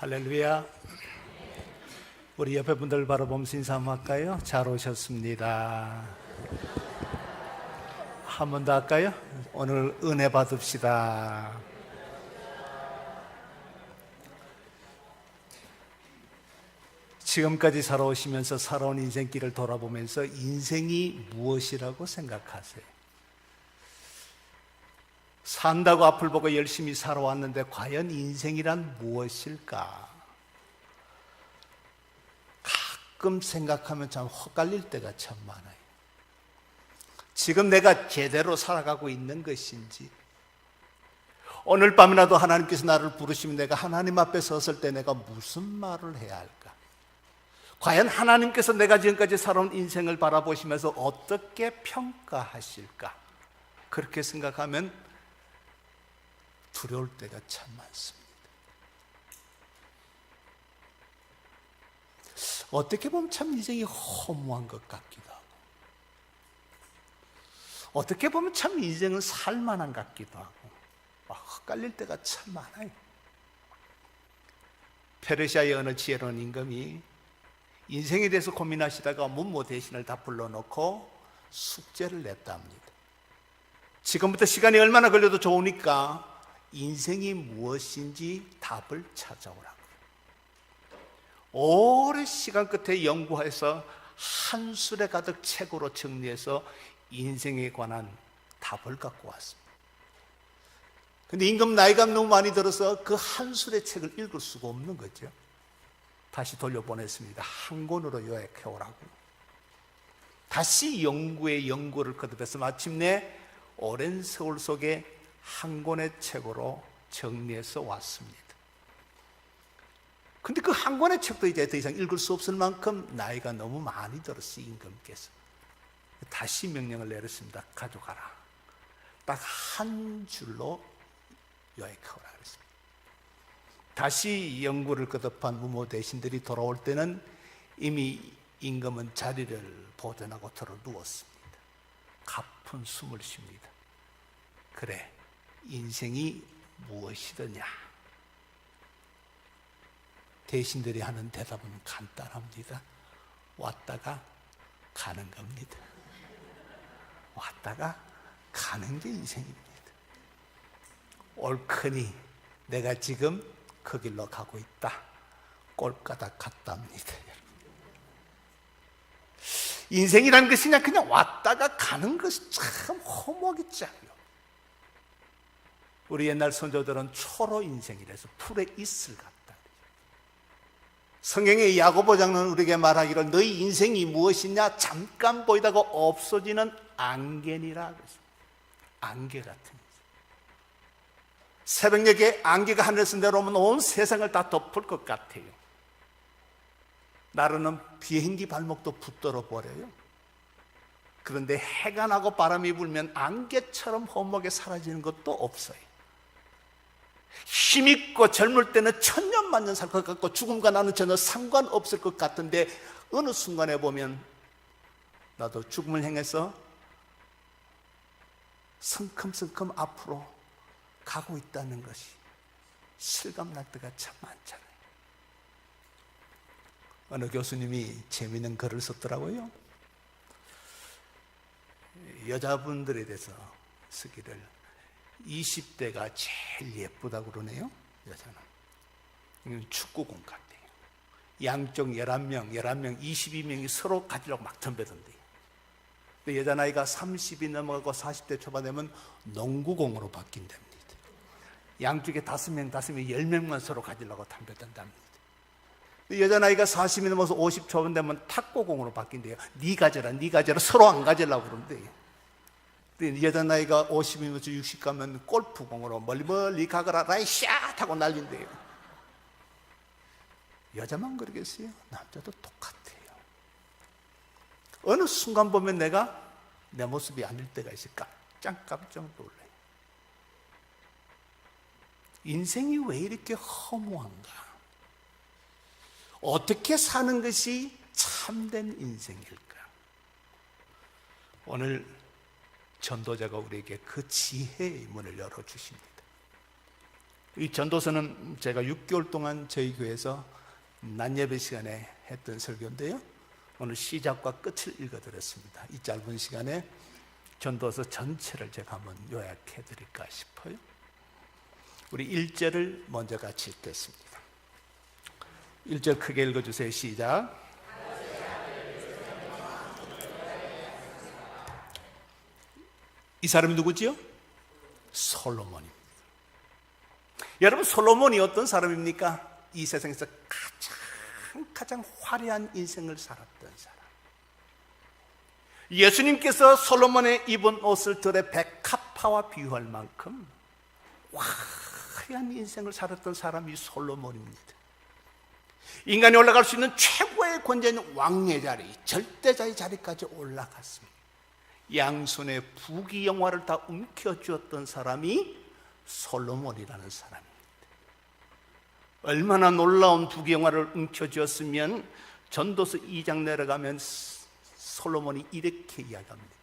할렐루야. 우리 옆에 분들 바라보면서 인사 한번 할까요? 잘 오셨습니다. 한 번 더 할까요? 오늘 은혜 받읍시다. 지금까지 살아오시면서 살아온 인생길을 돌아보면서 인생이 무엇이라고 생각하세요? 산다고 앞을 보고 열심히 살아왔는데 과연 인생이란 무엇일까? 가끔 생각하면 참 헛갈릴 때가 참 많아요. 지금 내가 제대로 살아가고 있는 것인지, 오늘 밤이라도 하나님께서 나를 부르시면 내가 하나님 앞에 섰을 때 내가 무슨 말을 해야 할까? 과연 하나님께서 내가 지금까지 살아온 인생을 바라보시면서 어떻게 평가하실까? 그렇게 생각하면 두려울 때가 참 많습니다. 어떻게 보면 참 인생이 허무한 것 같기도 하고, 어떻게 보면 참 인생은 살만한 것 같기도 하고, 헷갈릴 때가 참 많아요. 페르시아의 어느 지혜로운 임금이 인생에 대해서 고민하시다가 문모 대신을 다 불러놓고 숙제를 냈다 합니다. 지금부터 시간이 얼마나 걸려도 좋으니까 인생이 무엇인지 답을 찾아오라고. 오랜 시간 끝에 연구해서 한 술에 가득 책으로 정리해서 인생에 관한 답을 갖고 왔습니다. 근데 임금 나이가 너무 많이 들어서 그 한 술의 책을 읽을 수가 없는 거죠. 다시 돌려보냈습니다. 한 권으로 요약해 오라고. 다시 연구를 거듭해서 마침내 오랜 세월 속에 한 권의 책으로 정리해서 왔습니다. 근데 그 한 권의 책도 이제 더 이상 읽을 수 없을 만큼 나이가 너무 많이 들었어요, 임금께서. 다시 명령을 내렸습니다. 가져가라. 딱 한 줄로 요약하라 그랬습니다. 다시 연구를 거듭한 무모 대신들이 돌아올 때는 이미 임금은 자리를 보존하고 들어 누웠습니다. 가쁜 숨을 쉽니다. 그래, 인생이 무엇이더냐? 대신들이 하는 대답은 간단합니다. 왔다가 가는 겁니다. 왔다가 가는 게 인생입니다. 옳거니 내가 지금 그 길로 가고 있다. 꼴까닥 같답니다. 인생이라는 것이 그냥 왔다가 가는 것이 참 허무하게 짜요. 우리 옛날 선조들은 초로 인생이라서 풀에 있을 같다. 성경의 야고보 장로는 우리에게 말하기를 너희 인생이 무엇이냐? 잠깐 보이다가 없어지는 안개니라 그랬어요. 안개 같은 인생. 새벽녘에 안개가 하늘에서 내려오면 온 세상을 다 덮을 것 같아요. 나르는 비행기 발목도 붙들어 버려요. 그런데 해가 나고 바람이 불면 안개처럼 허무하게 사라지는 것도 없어요. 힘있고 젊을 때는 천년만년 살 것 같고 죽음과 나는 전혀 상관없을 것 같은데 어느 순간에 보면 나도 죽음을 향해서 성큼성큼 앞으로 가고 있다는 것이 실감날 때가 참 많잖아요. 어느 교수님이 재미있는 글을 썼더라고요. 여자분들에 대해서 쓰기를 20대가 제일 예쁘다고 그러네요. 여자는 축구공 같아요. 양쪽 11명 22명이 서로 가지려고 막 덤벼든대요. 근데 여자 나이가 30이 넘어가고 40대 초반 되면 농구공으로 바뀐답니다. 양쪽에 5명 10명만 서로 가지려고 덤벼든답니다. 여자 나이가 40이 넘어서 50 초반 되면 탁구공으로 바뀐대요. 네 가져라 서로 안 가지려고 그러는데요. 여자 나이가 50이면서 60 가면 골프공으로 멀리 가거라 라이 샷 하고 날린대요. 여자만 그러겠어요? 남자도 똑같아요. 어느 순간 보면 내가 내 모습이 아닐 때가 있어요. 깜짝 놀라요. 인생이 왜 이렇게 허무한가? 어떻게 사는 것이 참된 인생일까? 오늘 전도자가 우리에게 그 지혜의 문을 열어주십니다. 이 전도서는 제가 6개월 동안 저희 교회에서 낮 예배 시간에 했던 설교인데요, 오늘 시작과 끝을 읽어드렸습니다. 이 짧은 시간에 전도서 전체를 제가 한번 요약해 드릴까 싶어요. 우리 1절을 먼저 같이 읽겠습니다. 1절 크게 읽어주세요. 시작. 이 사람이 누구지요? 솔로몬입니다. 여러분, 솔로몬이 어떤 사람입니까? 이 세상에서 가장 화려한 인생을 살았던 사람. 예수님께서 솔로몬의 입은 옷을 들에 백합화와 비유할 만큼 화려한 인생을 살았던 사람이 솔로몬입니다. 인간이 올라갈 수 있는 최고의 권세인 왕의 자리, 절대자의 자리까지 올라갔습니다. 양손에 부귀영화를 다 움켜쥐었던 사람이 솔로몬이라는 사람입니다. 얼마나 놀라운 부귀영화를 움켜쥐었으면 전도서 2장 내려가면 솔로몬이 이렇게 이야기합니다.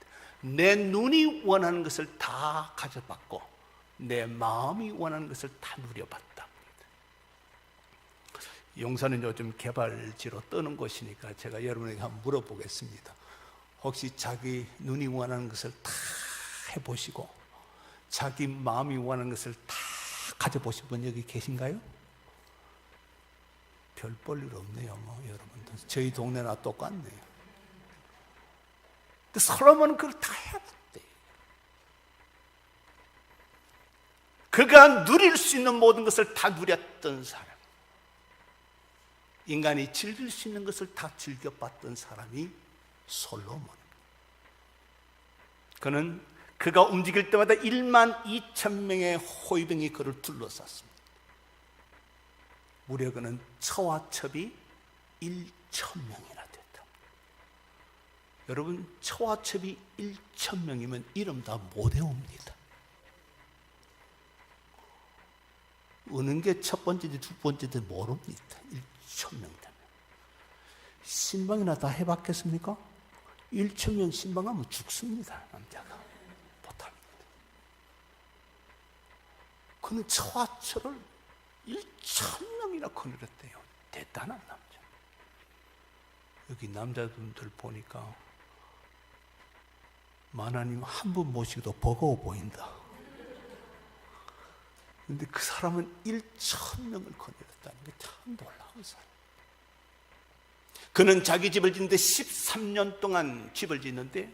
내 눈이 원하는 것을 다 가져봤고 내 마음이 원하는 것을 다 누려봤다. 용산은 요즘 개발지로 뜨는 곳이니까 제가 여러분에게 한번 물어보겠습니다. 혹시 자기 눈이 원하는 것을 다 해보시고 자기 마음이 원하는 것을 다 가져보신 분 여기 계신가요? 별 볼 일 없네요. 여러분들 저희 동네나 똑같네요. 근데 솔로몬은 그걸 다 해봤대. 그가 누릴 수 있는 모든 것을 다 누렸던 사람, 인간이 즐길 수 있는 것을 다 즐겨봤던 사람이 솔로몬. 그는 그가 움직일 때마다 1만 2천 명의 호위병이 그를 둘러쌌습니다. 무려 그는 처와 첩이 1,000명이나 됐다. 여러분, 처와 첩이 1,000명이면 이름 다 못 외웁니다. 어느 게 첫 번째인지 두 번째인지 모릅니다. 1,000명 되면. 신방이나 다 해봤겠습니까? 1,000명 신방하면 죽습니다. 남자가 못합니다. 그는 처와처를 1,000명이나 거느렸대요. 대단한 남자. 여기 남자분들 보니까 마나님 한 분 모시기도 버거워 보인다. 근데 그 사람은 1,000명을 거느렸다는 게 참 놀라운 사람. 그는 자기 집을 짓는데 13년 동안 집을 짓는데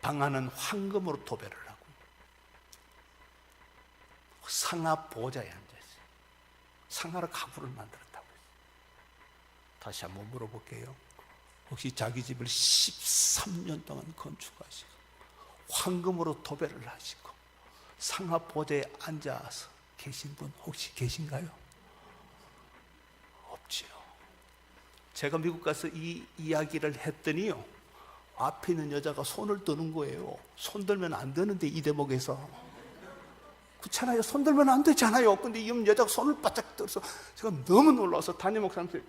방 안은 황금으로 도배를 하고 상하 보좌에 앉아있어요. 상하로 가구를 만들었다고 했어요. 다시 한번 물어볼게요. 혹시 자기 집을 13년 동안 건축하시고 황금으로 도배를 하시고 상하 보좌에 앉아서 계신 분 혹시 계신가요? 없지요. 제가 미국 가서 이 이야기를 했더니요, 앞에 있는 여자가 손을 드는 거예요. 손 들면 안 되는데 이 대목에서 그렇잖아요. 손 들면 안 되잖아요. 근데 이 여자가 손을 바짝 들어서 제가 너무 놀라서 담임 목사님한테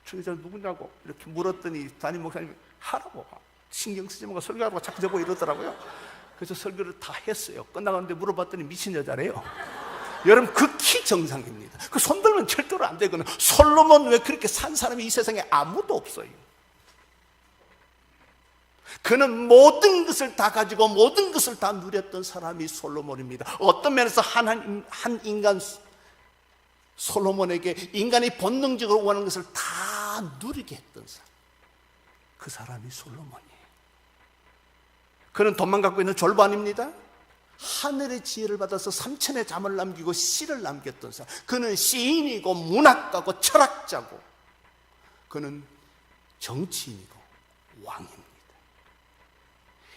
저 여자 누구냐고 이렇게 물었더니 담임 목사님이 하라고 신경 쓰지 말고 설교하라고 자꾸 저보고 이러더라고요. 그래서 설교를 다 했어요. 끝나갔는데 물어봤더니 미친 여자래요. 여러분, 극히 정상입니다. 그 손들면 절대로 안 되거든요. 솔로몬 왜 그렇게 산 사람이 이 세상에 아무도 없어요. 그는 모든 것을 다 가지고 모든 것을 다 누렸던 사람이 솔로몬입니다. 어떤 면에서 한 인간 솔로몬에게 인간이 본능적으로 원하는 것을 다 누리게 했던 사람, 그 사람이 솔로몬이에요. 그는 돈만 갖고 있는 졸반입니다. 하늘의 지혜를 받아서 3천의 잠을 남기고 시를 남겼던 사람. 그는 시인이고 문학가고 철학자고 그는 정치인이고 왕입니다.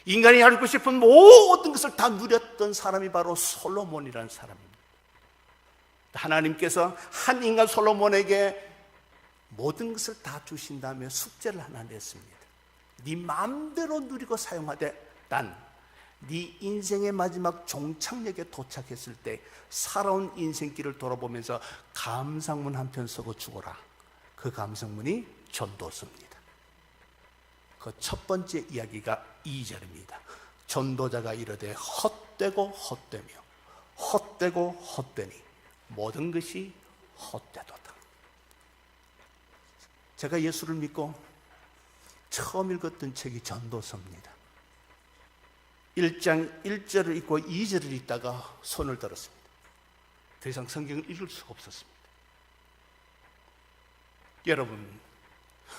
인간이 알고 싶은 모든 것을 다 누렸던 사람이 바로 솔로몬이라는 사람입니다. 하나님께서 한 인간 솔로몬에게 모든 것을 다 주신 다음에 숙제를 하나 냈습니다. 네 마음대로 누리고 사용하되 난 네 인생의 마지막 종착역에 도착했을 때 살아온 인생길을 돌아보면서 감상문 한 편 쓰고 죽어라. 그 감상문이 전도서입니다. 그 첫 번째 이야기가 2절입니다. 전도자가 이르되 헛되고 헛되며 헛되고 헛되니 모든 것이 헛되도다. 제가 예수를 믿고 처음 읽었던 책이 전도서입니다. 1장 1절을 읽고 2절을 읽다가 손을 들었습니다. 더 이상 성경을 읽을 수가 없었습니다. 여러분,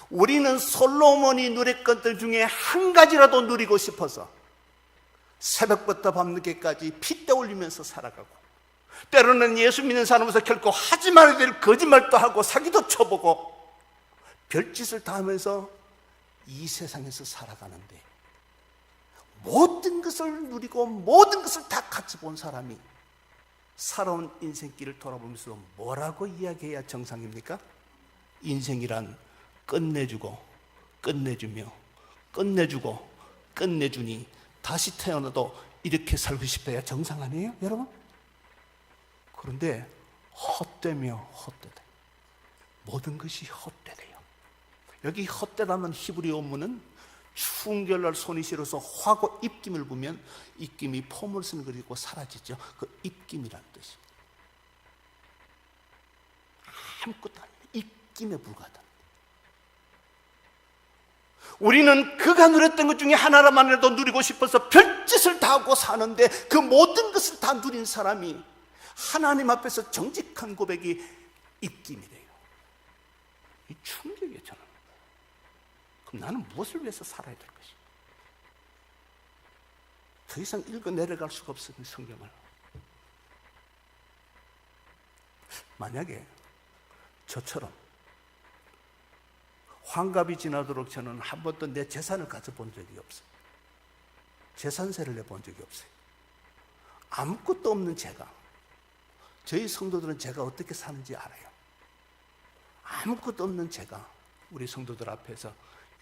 우리는 솔로몬이 누릴 것들 중에 한 가지라도 누리고 싶어서 새벽부터 밤늦게까지 핏대 올리면서 살아가고, 때로는 예수 믿는 사람으로서 결코 하지 말아야 될 거짓말도 하고 사기도 쳐보고 별짓을 다 하면서 이 세상에서 살아가는데, 모든 것을 누리고 모든 것을 다 같이 본 사람이 살아온 인생길을 돌아보면서 뭐라고 이야기해야 정상입니까? 인생이란 끝내주고 끝내주며 끝내주고 끝내주니 다시 태어나도 이렇게 살고 싶어야 정상 아니에요, 여러분? 그런데 헛되며 헛되다, 모든 것이 헛되대요. 여기 헛되다는 히브리 원문은 추운 겨울날 손이 시려서 화고 입김을 부면 입김이 포물선을 그리고 사라지죠. 그 입김이라는 뜻입니다. 아무것도 아니에요. 입김에 불과하다. 우리는 그가 누렸던 것 중에 하나만이라도 누리고 싶어서 별짓을 다 하고 사는데, 그 모든 것을 다 누린 사람이 하나님 앞에서 정직한 고백이 입김이래요. 이 충격이에요, 저는. 그럼 나는 무엇을 위해서 살아야 될 것이? 더 이상 읽어 내려갈 수가 없습니다, 성경을. 만약에 저처럼 환갑이 지나도록 저는 한 번도 내 재산을 가져본 적이 없어요. 재산세를 내본 적이 없어요. 아무것도 없는 제가, 저희 성도들은 제가 어떻게 사는지 알아요. 아무것도 없는 제가 우리 성도들 앞에서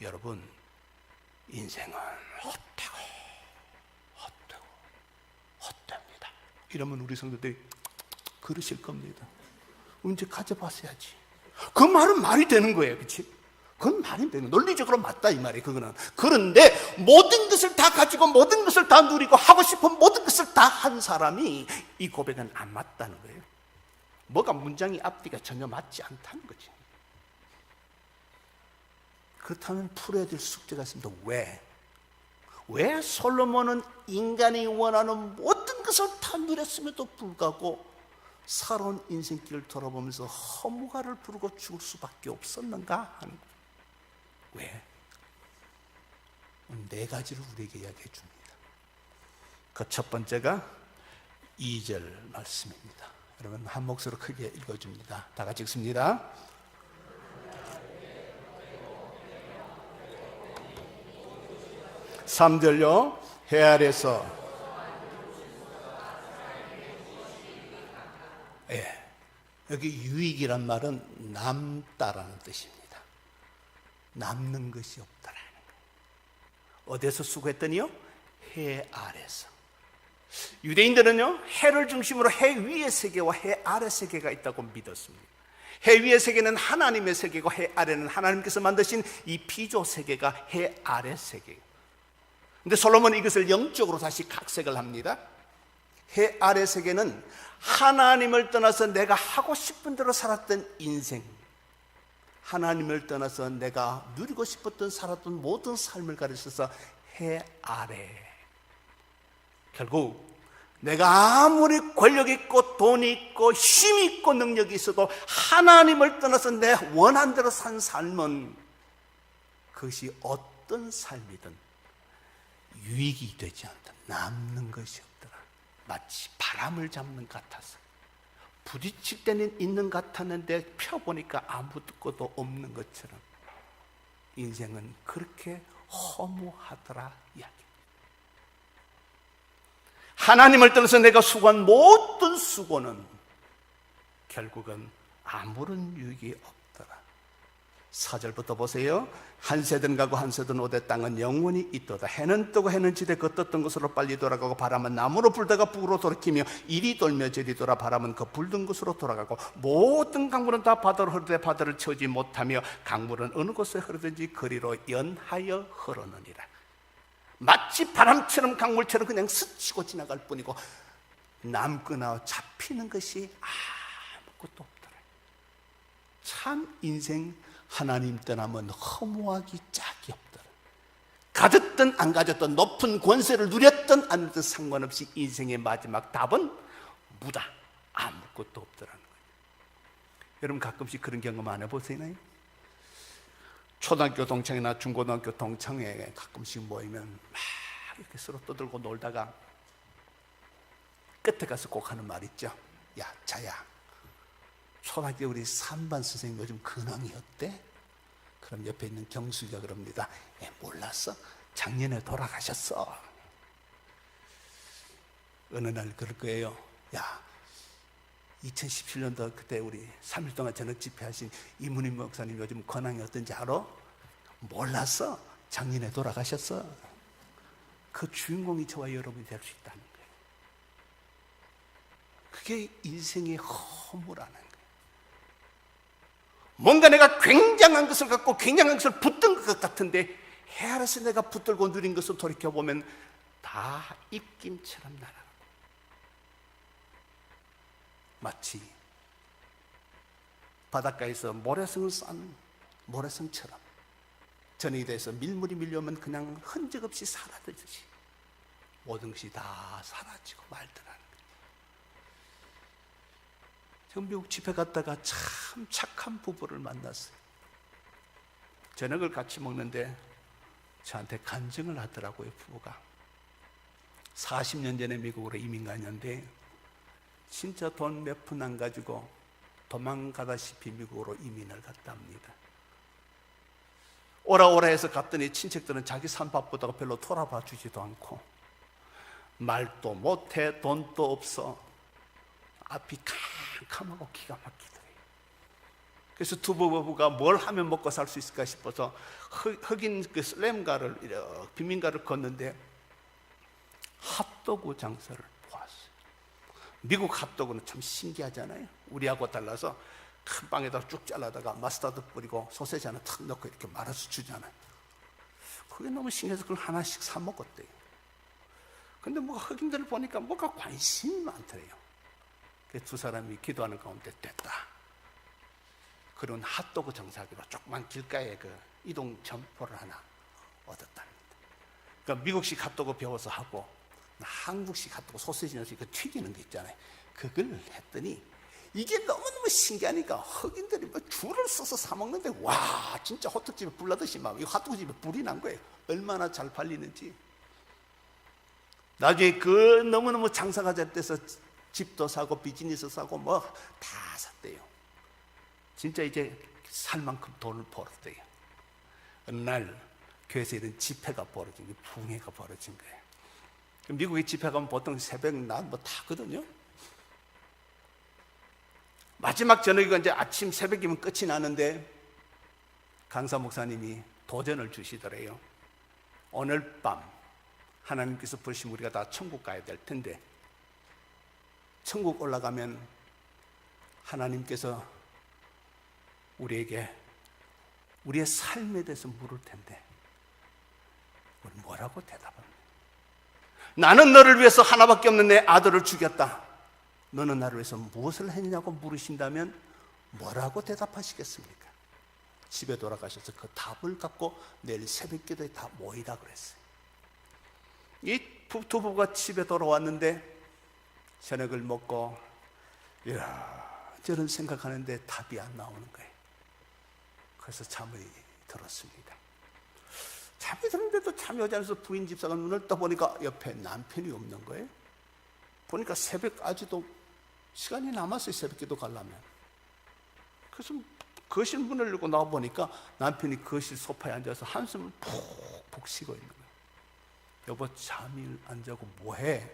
여러분, 인생은 헛되고 헛되고 헛됩니다, 이러면 우리 성도들이 그러실 겁니다. 언제 가져봤어야지. 그 말은 말이 되는 거예요, 그렇지? 그건 말이 되는, 논리적으로 맞다 이 말이에요, 그거는. 그런데 모든 것을 다 가지고 모든 것을 다 누리고 하고 싶은 모든 것을 다 한 사람이 이 고백은 안 맞다는 거예요. 뭐가 문장이 앞뒤가 전혀 맞지 않다는 거지. 그렇다면 풀어야 될 숙제가 있습니다. 왜 솔로몬은 인간이 원하는 모든 것을 다 누렸음에도 불구하고 살아온 인생길을 돌아보면서 허무가를 부르고 죽을 수밖에 없었는가 하는 거예요. 왜? 네 가지를 우리에게 이야기해 줍니다. 그 첫 번째가 2절 말씀입니다. 여러분, 한 목소리로 크게 읽어줍니다. 다 같이 읽습니다. 3절요. 해 아래서, 여기 유익이란 말은 남다라는 뜻입니다. 남는 것이 없다라는 거예요. 어디서 수고했더니요? 해 아래서. 유대인들은요, 해를 중심으로 해 위의 세계와 해 아래 세계가 있다고 믿었습니다. 해 위의 세계는 하나님의 세계고, 해 아래는 하나님께서 만드신 이 피조 세계가 해 아래 세계예요. 근데 솔로몬은 이것을 영적으로 다시 각색을 합니다. 해 아래 세계는 하나님을 떠나서 내가 하고 싶은 대로 살았던 인생, 하나님을 떠나서 내가 누리고 싶었던 살았던 모든 삶을 가르쳐서 해 아래. 결국 내가 아무리 권력 있고 돈 있고 힘 있고 능력이 있어도 하나님을 떠나서 내 원한 대로 산 삶은 그것이 어떤 삶이든 유익이 되지 않다. 남는 것이 없더라. 마치 바람을 잡는 것 같아서 부딪힐 때는 있는 것 같았는데 펴보니까 아무것도 없는 것처럼 인생은 그렇게 허무하더라 이야기. 하나님을 떠나서 내가 수고한 모든 수고는 결국은 아무런 유익이 없더라. 4절부터 보세요. 한 세대는 가고 한 세대는 오되 땅은 영원히 있도다. 해는 뜨고 해는 지되 그 떴던 곳으로 빨리 돌아가고, 바람은 나무로 불다가 북으로 돌이키며 이리 돌며 저리 돌아 바람은 그 불던 곳으로 돌아가고, 모든 강물은 다 바다로 흐르되 바다를 채우지 못하며 강물은 어느 곳에 흐르든지 그리로 연하여 흐르느니라. 마치 바람처럼 강물처럼 그냥 스치고 지나갈 뿐이고 남거나 잡히는 것이 아무것도 없더라. 참 인생 하나님 떠나면 허무하기 짝이 없더라. 가졌든 안 가졌든 높은 권세를 누렸든 안 누렸든 상관없이 인생의 마지막 답은 무다. 아무것도 없더라는 거예요. 여러분 가끔씩 그런 경험 안 해보시나요? 초등학교 동창이나 중고등학교 동창회 가끔씩 모이면 막 이렇게 서로 떠들고 놀다가 끝에 가서 꼭 하는 말 있죠. 야 자야, 초등학교 우리 3반 선생님 요즘 근황이 어때? 그럼 옆에 있는 경수이가 그럽니다. 몰랐어? 작년에 돌아가셨어. 어느 날 그럴 거예요. 야 2017년도 그때 우리 3일 동안 저녁 집회하신 이문희 목사님 요즘 근황이 어떤지 알아? 몰랐어? 작년에 돌아가셨어. 그 주인공이 저와 여러분이 될 수 있다는 거예요. 그게 인생의 허무라는 거예요. 뭔가 내가 굉장한 것을 갖고 굉장한 것을 붙든 것 같은데 헤아려서 내가 붙들고 누린 것을 돌이켜보면 다 입김처럼 날아가고 마치 바닷가에서 모래성을 싼 모래성처럼 저녁이 돼서 밀물이 밀려오면 그냥 흔적 없이 사라지듯이 모든 것이 다 사라지고 말더라는 거예요. 전 미국 집회 갔다가 참 착한 부부를 만났어요. 저녁을 같이 먹는데 저한테 간증을 하더라고요. 부부가 40년 전에 미국으로 이민 갔는데 진짜 돈 몇 푼 안 가지고 도망가다시피 미국으로 이민을 갔다 합니다. 오라 해서 갔더니 친척들은 자기 산 바쁘다고 별로 돌아봐 주지도 않고 말도 못해, 돈도 없어. 앞이 캄캄하고 기가 막히더래요. 그래서 두 부부가 뭘 하면 먹고 살 수 있을까 싶어서 흑인 그 슬램가를 이렇게 빈민가를 걷는데 핫도그 장사를 보았어요. 미국 핫도그는 참 신기하잖아요. 우리하고 달라서 큰 빵에다 쭉 잘라다가 마스타드 뿌리고 소세지 하나 탁 넣고 이렇게 말아서 주잖아요. 그게 너무 신기해서 그걸 하나씩 사 먹었대요. 근데 뭐 흑인들을 보니까 뭐가 관심이 많더래요. 그래서 두 사람이 기도하는 가운데 됐다. 그런 핫도그 장사하기로 조그만 길가에 그 이동 점포를 하나 얻었답니다. 그러니까 미국식 핫도그 배워서 하고 한국식 핫도그 소세지 넣어서 그 튀기는 거 있잖아요. 그걸 했더니 이게 너무너무 신기하니까 흑인들이 뭐 줄을 서서 사 먹는데 와 진짜 호떡집에 불 나듯이 막 이 핫도그집에 불이 난 거예요. 얼마나 잘 팔리는지. 나중에 그 너무너무 장사가 잘 돼서 집도 사고 비즈니스 사고 뭐 다 샀대요. 진짜 이제 살 만큼 돈을 벌었대요. 어느 날 교회에서 이런 집회가 벌어진 게 붕해가 벌어진 거예요. 미국에 집회 가면 보통 새벽 낮 뭐 다거든요. 마지막 저녁이고 이제 아침 새벽이면 끝이 나는데 강사 목사님이 도전을 주시더래요. 오늘 밤 하나님께서 부르시면 우리가 다 천국 가야 될 텐데 천국 올라가면 하나님께서 우리에게 우리의 삶에 대해서 물을 텐데 우리 뭐라고 대답합니까? 나는 너를 위해서 하나밖에 없는 내 아들을 죽였다. 너는 나를 위해서 무엇을 했냐고 물으신다면 뭐라고 대답하시겠습니까? 집에 돌아가셔서 그 답을 갖고 내일 새벽 기도에 다 모이라 그랬어요. 이 두 부부가 집에 돌아왔는데 저녁을 먹고 저런 생각하는데 답이 안 나오는 거예요. 그래서 잠이 들었습니다. 잠이 들었는데도 잠이 오지 않아서 부인 집사가 눈을 떠보니까 옆에 남편이 없는 거예요. 보니까 새벽까지도 시간이 남았어요. 새벽 기도 가려면. 그래서 거실 문을 열고 나와보니까 남편이 거실 소파에 앉아서 한숨을 푹푹 쉬고 있는 거예요. 여보 잠이 안 자고 뭐해?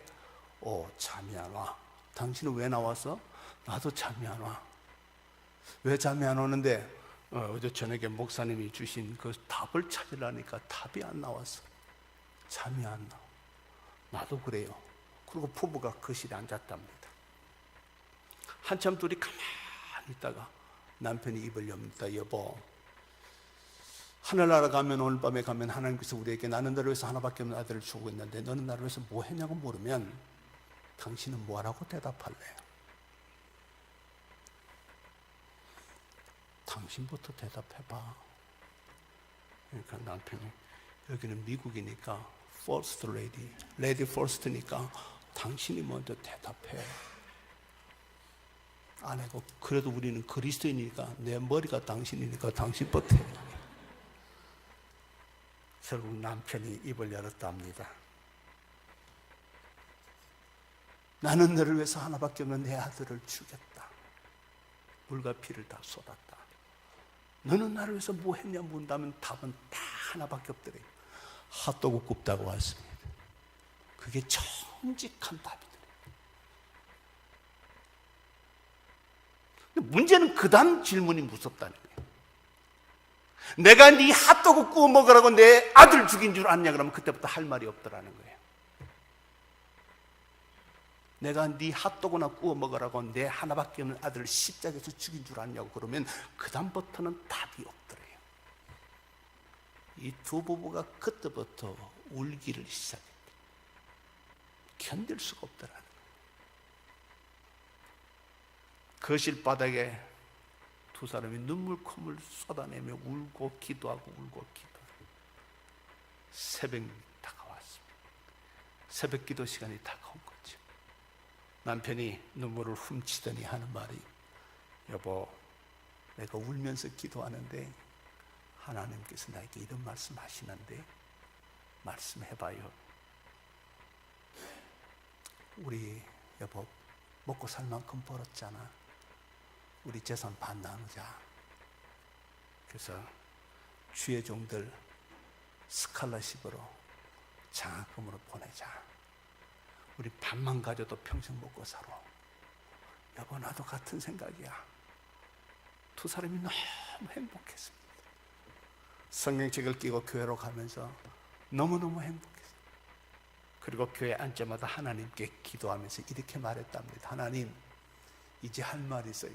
잠이 안 와. 당신은 왜 나왔어? 나도 잠이 안 와. 왜 잠이 안 오는데? 어제 저녁에 목사님이 주신 그 답을 찾으려니까 답이 안 나왔어. 잠이 안 나. 나도 그래요. 그리고 부부가 거실에 앉았답니다. 한참 둘이 가만히 있다가 남편이 입을 엽니다. 여보, 하늘나라 가면 오늘 밤에 가면 하나님께서 우리에게 나는 너를 위해서 하나밖에 없는 아들을 주고 있는데 너는 나를 위해서 뭐 했냐고 물으면 당신은 뭐라고 대답할래요? 당신부터 대답해봐. 그러니까 남편이 여기는 미국이니까 first lady, lady first니까 당신이 먼저 대답해. 아내고 그래도 우리는 그리스도인이니까 내 머리가 당신이니까 당신부터 해. 결국 남편이 입을 열었답니다. 나는 너를 위해서 하나밖에 없는 내 아들을 주겠다. 물과 피를 다 쏟았다. 너는 나를 위해서 뭐 했냐 물은다면 답은 다 하나밖에 없더래요. 핫도그 굽다고 왔습니다. 그게 정직한 답이더래요. 문제는 그 다음 질문이 무섭다는 거예요. 내가 네 핫도그 구워 먹으라고 내 아들 죽인 줄 아냐 그러면 그때부터 할 말이 없더라는 거예요. 내가 네 핫도그나 구워 먹으라고 내 하나밖에 없는 아들을 십자가에서 죽인 줄 아냐고 그러면 그 다음부터는 답이 없더래요. 이 두 부부가 그때부터 울기를 시작했대요. 견딜 수가 없더라는 거예요. 거실 바닥에 두 사람이 눈물 콧물 쏟아내며 울고 기도하고 울고 기도하고 새벽이 다가왔습니다. 새벽 기도 시간이 다가온 거죠. 남편이 눈물을 훔치더니 하는 말이 여보 내가 울면서 기도하는데 하나님께서 나에게 이런 말씀 하시는데 말씀해봐요. 우리 여보 먹고 살 만큼 벌었잖아. 우리 재산 반 나누자. 그래서 주의 종들 스칼러십으로 장학금으로 보내자. 우리 밥만 가져도 평생 먹고 살아. 여보 나도 같은 생각이야. 두 사람이 너무 행복했습니다. 성경책을 끼고 교회로 가면서 너무너무 행복했어요. 그리고 교회 앉자마자 하나님께 기도하면서 이렇게 말했답니다. 하나님 이제 할 말이 있어요.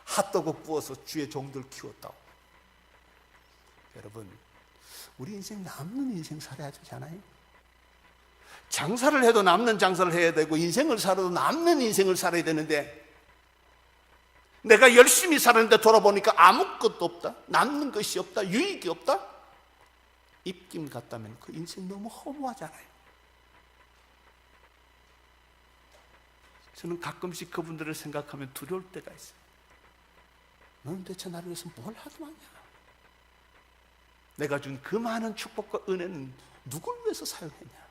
핫도그 구워서 주의 종들 키웠다고. 여러분 우리 인생 남는 인생 살아야 되잖아요. 장사를 해도 남는 장사를 해야 되고 인생을 살아도 남는 인생을 살아야 되는데 내가 열심히 살았는데 돌아보니까 아무것도 없다. 남는 것이 없다. 유익이 없다. 입김 같다면 그 인생 너무 허무하잖아요. 저는 가끔씩 그분들을 생각하면 두려울 때가 있어요. 너는 대체 나를 위해서 뭘 하더만냐? 내가 준 그 많은 축복과 은혜는 누굴 위해서 사용했냐?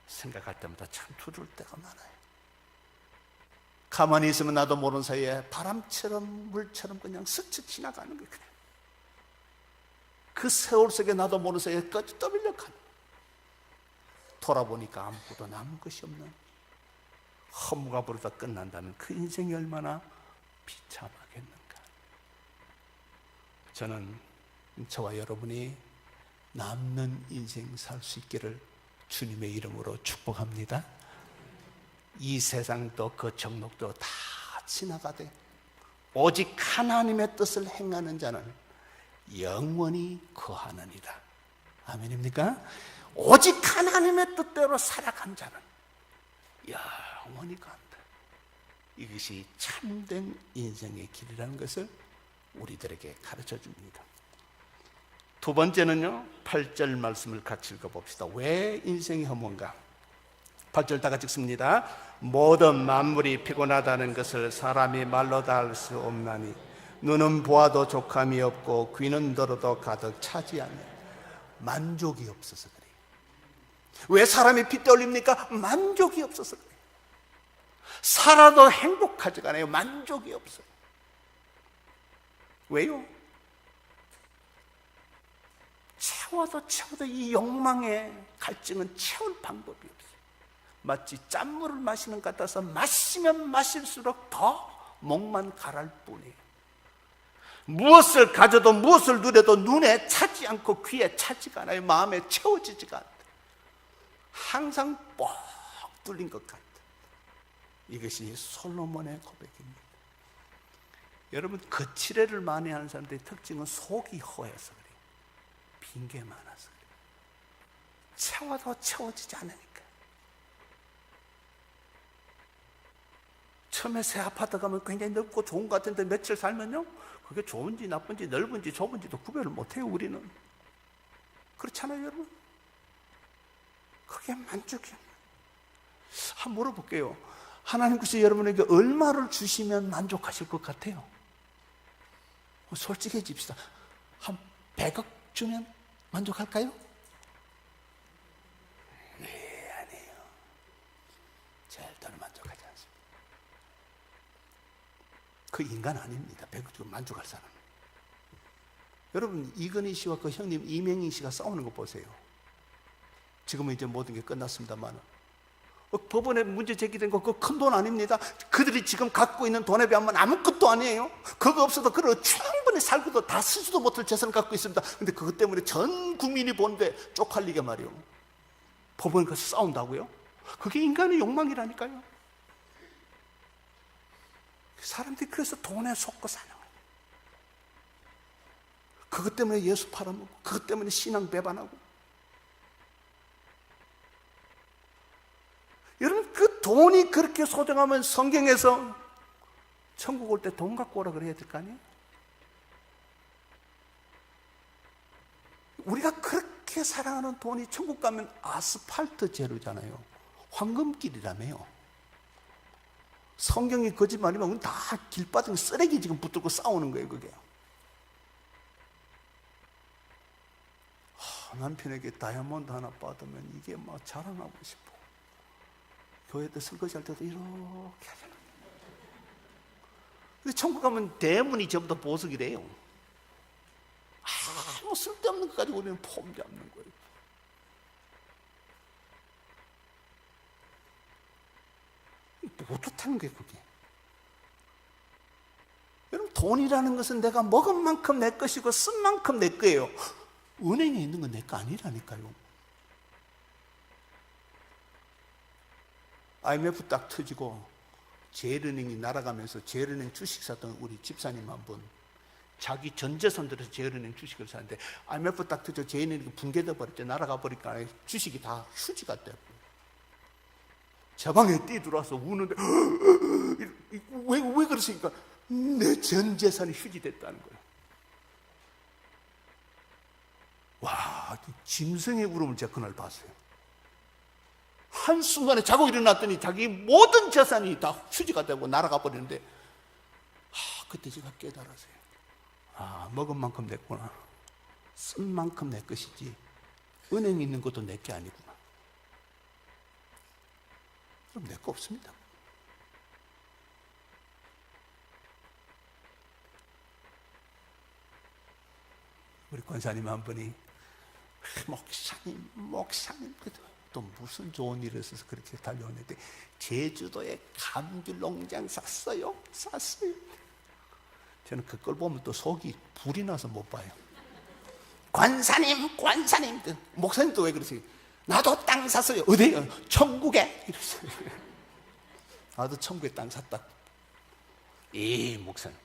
생각할 때마다 참 두려울 때가 많아요. 가만히 있으면 나도 모르는 사이에 바람처럼 물처럼 그냥 스쳐 지나가는 게 그래요. 그 세월 속에 나도 모르는 사이에 꺼지 떠밀려 가는. 돌아보니까 아무것도 남은 것이 없는 허무가 부르다 끝난다면 그 인생이 얼마나 비참하겠는가. 저는 저와 여러분이 남는 인생 살 수 있기를 주님의 이름으로 축복합니다. 이 세상도 그 정록도 다 지나가되 오직 하나님의 뜻을 행하는 자는 영원히 거하느니라. 아멘입니까? 오직 하나님의 뜻대로 살아간 자는 영원히 간다. 이것이 참된 인생의 길이라는 것을 우리들에게 가르쳐 줍니다. 두 번째는요, 8절 말씀을 같이 읽어봅시다. 왜 인생이 허무한가? 8절 다 같이 읽습니다. 모든 만물이 피곤하다는 것을 사람이 말로 다 할 수 없나니 눈은 보아도 족함이 없고 귀는 들어도 가득 차지 않는. 만족이 없어서 그래요. 왜 사람이 피 떨립니까? 만족이 없어서 그래요. 살아도 행복하지가 않아요. 만족이 없어요. 왜요? 채워도 이 욕망의 갈증은 채울 방법이 없어요. 마치 짠물을 마시는 것 같아서 마시면 마실수록 더 목만 가랄 뿐이에요. 무엇을 가져도 무엇을 누려도 눈에 차지 않고 귀에 차지가 않아요. 마음에 채워지지가 않아요. 항상 뻑 뚫린 것 같아요. 이것이 솔로몬의 고백입니다. 여러분, 거칠애를 많이 하는 사람들의 특징은 속이 허해서 그래요. 빈게 많아서 그래요. 채워도 채워지지 않으니까. 처음에 새 아파트 가면 굉장히 넓고 좋은 것 같은데 며칠 살면요, 그게 좋은지 나쁜지 넓은지 좁은지도 구별을 못해요. 우리는 그렇잖아요, 여러분. 그게 만족이에요. 한번 물어볼게요. 하나님께서 여러분에게 얼마를 주시면 만족하실 것 같아요? 솔직해집시다. 한 100억 주면 만족할까요? 네, 아니에요. 절대로 만족하지 않습니다. 그 인간 아닙니다. 100억 주면 만족할 사람. 여러분, 이건희 씨와 그 형님 이명희 씨가 싸우는 거 보세요. 지금은 이제 모든 게 끝났습니다만, 법원에 문제 제기된 거 그 큰 돈 아닙니다. 그들이 지금 갖고 있는 돈에 비하면 아무것도 아니에요. 그거 없어도 그걸 충분히 살고도 다 쓰지도 못할 재산을 갖고 있습니다. 근데 그것 때문에 전 국민이 보는데 쪽팔리게 말이요, 법원에 가서 싸운다고요? 그게 인간의 욕망이라니까요. 사람들이 그래서 돈에 속고 사는 거예요. 그것 때문에 예수 팔아먹고, 그것 때문에 신앙 배반하고. 여러분, 그 돈이 그렇게 소중하면 성경에서 천국 올 때 돈 갖고 오라 그래야 될 거 아니에요? 우리가 그렇게 사랑하는 돈이 천국 가면 아스팔트 재료잖아요. 황금길이라며요. 성경이 거짓말이면 다 길바닥에 쓰레기 지금 붙들고 싸우는 거예요, 그게. 남편에게 다이아몬드 하나 받으면 이게 막 자랑하고 싶어. 교회 때 설거지 할 때도 이렇게 하잖아. 근데 천국 가면 대문이 전부 다 보석이래요. 아무 쓸데없는 것 가지고 우리는 폼 잡는 거예요. 뭐 좋다는 게 그게. 여러분, 돈이라는 것은 내가 먹은 만큼 내 것이고 쓴 만큼 내 거예요. 은행에 있는 건 내 거 아니라니까요. IMF 딱 터지고 제일은행이 날아가면서 제일은행 주식 샀던 우리 집사님 한 분, 자기 전 재산 들여서 제일은행 주식을 샀는데 IMF 딱 터져 제일은행이 붕괴돼 버렸죠. 날아가 버리니까 주식이 다 휴지가 돼요. 제 방에 뛰들어와서 우는데 왜 그러십니까? 내 전 재산이 휴지됐다는 거예요. 와, 짐승의 울음을 제가 그날 봤어요. 한순간에 자고 일어났더니 자기 모든 재산이 다 휴지가 되고 날아가 버리는데, 그때 제가 깨달았어요. 먹은 만큼 냈구나. 쓴 만큼 내 것이지 은행에 있는 것도 내 게 아니구나. 그럼 내 거 없습니다. 우리 권사님 한 분이 목사님 또 무슨 좋은 일을 있어서 그렇게 달려오는데 제주도에 감귤 농장 샀어요. 저는 그걸 보면 또 속이 불이 나서 못 봐요. 권사님 목사님도 왜 그러세요? 나도 땅 샀어요. 어디요? 천국에. 이러세요. 나도 천국에 땅 샀다. 이 목사님,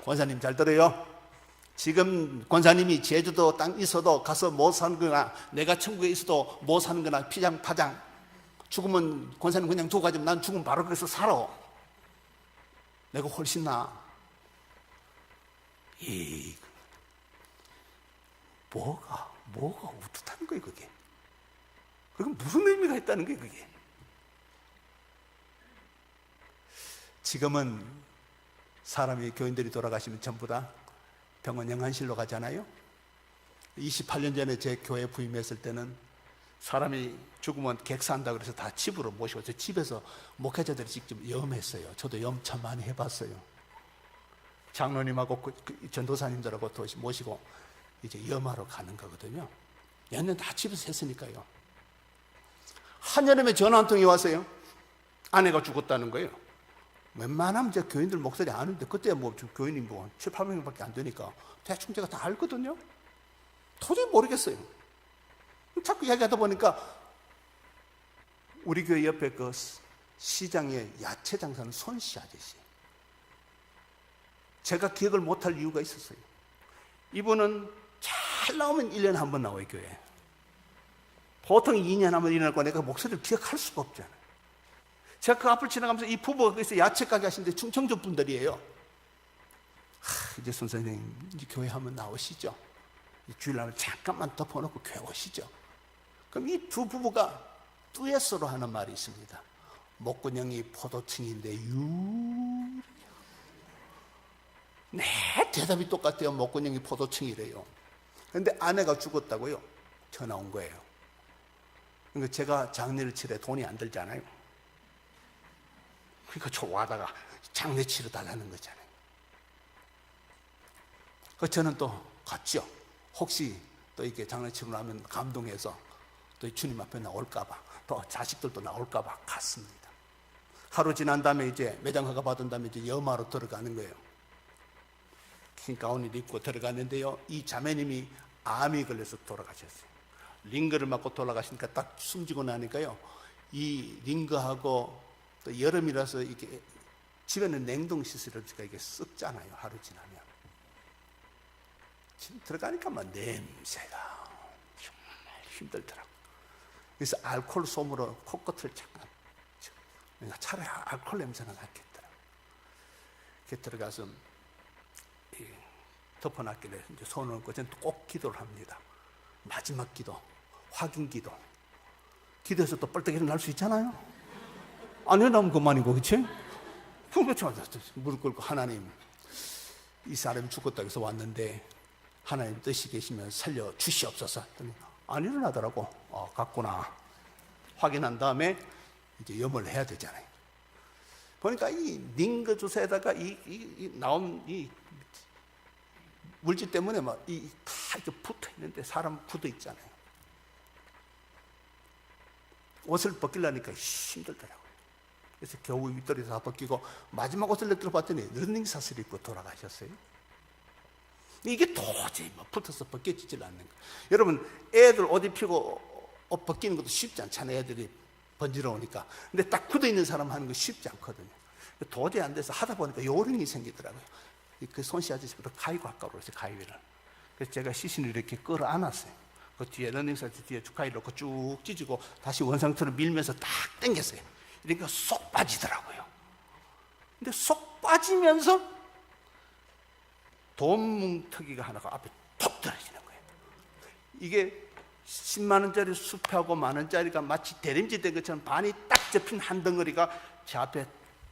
권사님 잘 들어요. 지금 권사님이 제주도 땅 있어도 가서 못 사는 거나 내가 천국에 있어도 못 사는 거나 피장파장, 죽으면 권사님 그냥 두고 가지면 난 죽으면 바로 그래서 살아. 내가 훨씬 나아. 뭐가 우뚝하는 거예요 그게. 그건 무슨 의미가 있다는 거예요 그게. 지금은 사람이, 교인들이 돌아가시면 전부 다 병원 영안실로 가잖아요. 28년 전에 제 교회 부임했을 때는 사람이 죽으면 객사한다고 그래서 다 집으로 모시고, 저 집에서 목회자들이 직접 염했어요. 저도 염 참 많이 해봤어요. 장로님하고 전도사님들하고 또 모시고 이제 염하러 가는 거거든요. 얘는 다 집에서 했으니까요. 한여름에 전화 한 통이 왔어요. 아내가 죽었다는 거예요. 웬만하면 제 교인들 목소리 아는데 그때 뭐 교인이 뭐 7, 800명밖에 안 되니까 대충 제가 다 알거든요. 도저히 모르겠어요. 자꾸 이야기하다 보니까 우리 교회 옆에 그 시장에 야채 장사하는 손씨 아저씨, 제가 기억을 못할 이유가 있었어요. 이분은 잘 나오면 1년에 한 번 나와요, 교회에. 보통 2년에 한 번 일어나고 내가 목소리를 기억할 수가 없잖아요. 제가 그 앞을 지나가면서 이 부부가 거기서 야채 가게 하시는데 충청도 분들이에요. 이제 선생님, 이제 교회 한번 나오시죠. 주일날 잠깐만 덮어놓고 교회 오시죠. 그럼 이 두 부부가 듀엣으로 하는 말이 있습니다. 목구녕이 포도청인데 네, 대답이 똑같아요. 목구녕이 포도청이래요. 그런데 아내가 죽었다고요. 전화 온 거예요. 그러니까 제가 장례를 치러 돈이 안 들잖아요. 그러니까 좋아하다가 장례 치러 달라는 거잖아요. 그래서 저는 또 갔죠. 혹시 또 이렇게 장례 치고 나면 감동해서 또 주님 앞에 나올까봐, 또 자식들도 나올까봐 갔습니다. 하루 지난 다음에 이제 매장 허가 받은 다음에 이제 염화로 들어가는 거예요. 흰 가운을 입고 들어갔는데요, 이 자매님이 암이 걸려서 돌아가셨어요. 링거를 맞고 돌아가시니까 딱 숨지고 나니까요, 이 링거하고 또 여름이라서 이게 집에는 냉동 시설이 없으니까 이게 썩잖아요, 하루 지나면. 지금 들어가니까 막 냄새가 정말 힘들더라고요. 그래서 알코올 솜으로 코끝을 잠깐, 차라리 알코올 냄새가 낫겠더라고요. 이렇게 들어가서 덮어놨길래 이제 손을 얹고 저는 꼭 기도를 합니다. 마지막 기도, 확인 기도. 기도해서 또 뻘떡 일어날 수 있잖아요. 안 일어나면 그만이고, 그치? 그렇죠. 무릎 꿇고, 하나님, 이 사람이 죽었다고 해서 왔는데 하나님 뜻이 계시면 살려 주시옵소서. 안 일어나더라고. 갔구나. 확인한 다음에 이제 염을 해야 되잖아요. 보니까 이 링거 주사에다가 나온 이 물질 때문에 막 다 이렇게 붙어 있는데 사람 굳어 있잖아요. 옷을 벗기려니까 힘들더라고요. 그래서 겨우 윗도리 다 벗기고 마지막 옷을 내들어봤더니 러닝 샷을 입고 돌아가셨어요. 이게 도저히 뭐 붙어서 벗겨지질 않는 거예요. 여러분, 애들 옷 입히고 옷 벗기는 것도 쉽지 않잖아요. 애들이 번지러우니까. 근데 딱 굳어 있는 사람 하는 거 쉽지 않거든요. 도저히 안 돼서 하다 보니까 요령이 생기더라고요. 그 손씨 아저씨부터 가위가 아까워 그랬어요, 가위를. 그래서 제가 시신을 이렇게 끌어 안았어요. 그 뒤에 러닝사지 뒤에 가위 넣고 쭉 찢고 다시 원상태로 밀면서 딱 당겼어요. 이러니까 쏙 빠지더라고요. 근데 쏙 빠지면서 돈 뭉터기가 하나가 앞에 톡 떨어지는 거예요. 이게 10만 원짜리 수표하고 만 원짜리가 마치 대림지 된 것처럼 반이 딱 접힌 한 덩어리가 제 앞에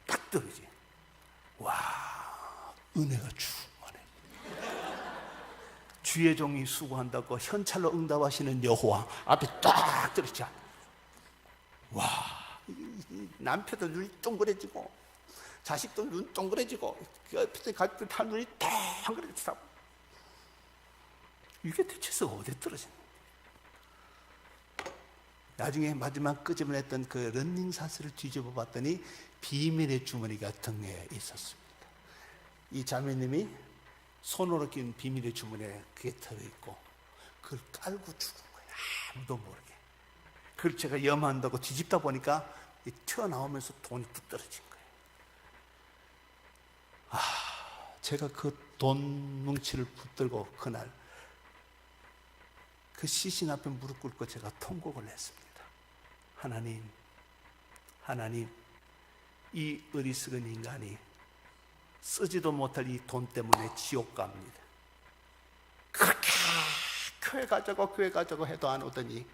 딱 떨어져요. 와, 은혜가 충만해. 주의 종이 수고한다고 현찰로 응답하시는 여호와 앞에 딱 떨어지죠. 와, 남편도 눈이 동그래지고 자식도 눈 동그래지고 옆에 가족들 다 눈이 동그래지고 이게 대체서 어디에 떨어지는 거예요? 나중에 마지막 끄집어냈던 그 런닝사슬을 뒤집어 봤더니 비밀의 주머니가 등에 있었습니다. 이 자매님이 손으로 낀 비밀의 주머니에 그게 들어있고 그걸 깔고 죽은 거예요. 아무도 모르게. 그걸 제가 염한다고 뒤집다 보니까 튀어나오면서 돈이 뚝 떨어진 거예요. 제가 그 돈 뭉치를 붙들고 그날 그 시신 앞에 무릎 꿇고 제가 통곡을 했습니다. 하나님, 이 어리석은 인간이 쓰지도 못할 이 돈 때문에 지옥 갑니다. 그렇게 교회 가자고 해도 안 오더니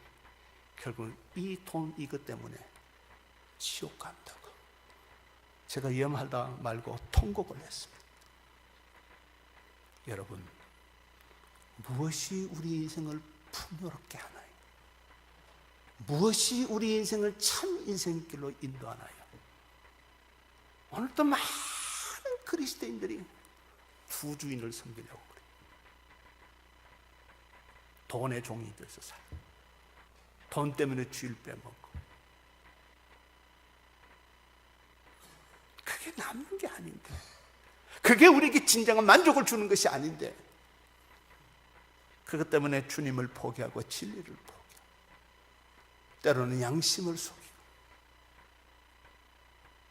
결국 이 돈 이것 때문에 지옥 간다고. 제가 염하다 말고 통곡을 했습니다. 여러분, 무엇이 우리 인생을 풍요롭게 하나요? 무엇이 우리 인생을 참 인생길로 인도하나요? 오늘도 많은 그리스도인들이 두 주인을 섬기려고 그래요. 돈의 종이 돼서 살고, 돈 때문에 주일 빼먹고. 그게 남는 게 아닌데, 그게 우리에게 진정한 만족을 주는 것이 아닌데, 그것 때문에 주님을 포기하고 진리를 포기하고 때로는 양심을 속이고.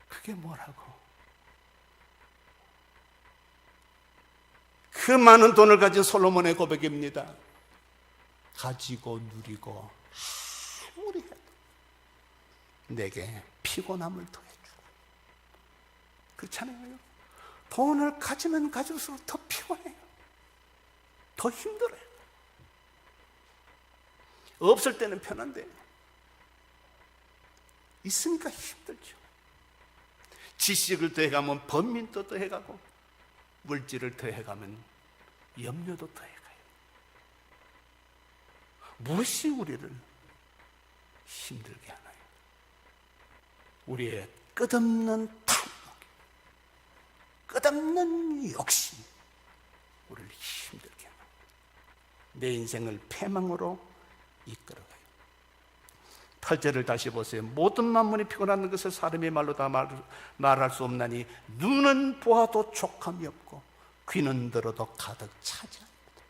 그게 뭐라고? 그 많은 돈을 가진 솔로몬의 고백입니다. 가지고 누리고 아무리 해도 내게 피곤함을 더해주고. 그렇잖아요. 돈을 가지면 가질수록 더 피곤해요. 더 힘들어요. 없을 때는 편한데 있으니까 힘들죠. 지식을 더해가면 번민도 더해가고, 물질을 더해가면 염려도 더해가요. 무엇이 우리를 힘들게 하나요? 우리의 끝없는 탐욕, 끝없는 욕심, 우리를 힘들게 하나요? 내 인생을 패망으로 이끌어가요. 8절을 다시 보세요. 모든 만물이 피곤한 것을 사람의 말로 다 말할 수 없나니 눈은 보아도 족함이 없고 귀는 들어도 가득 차지합니다.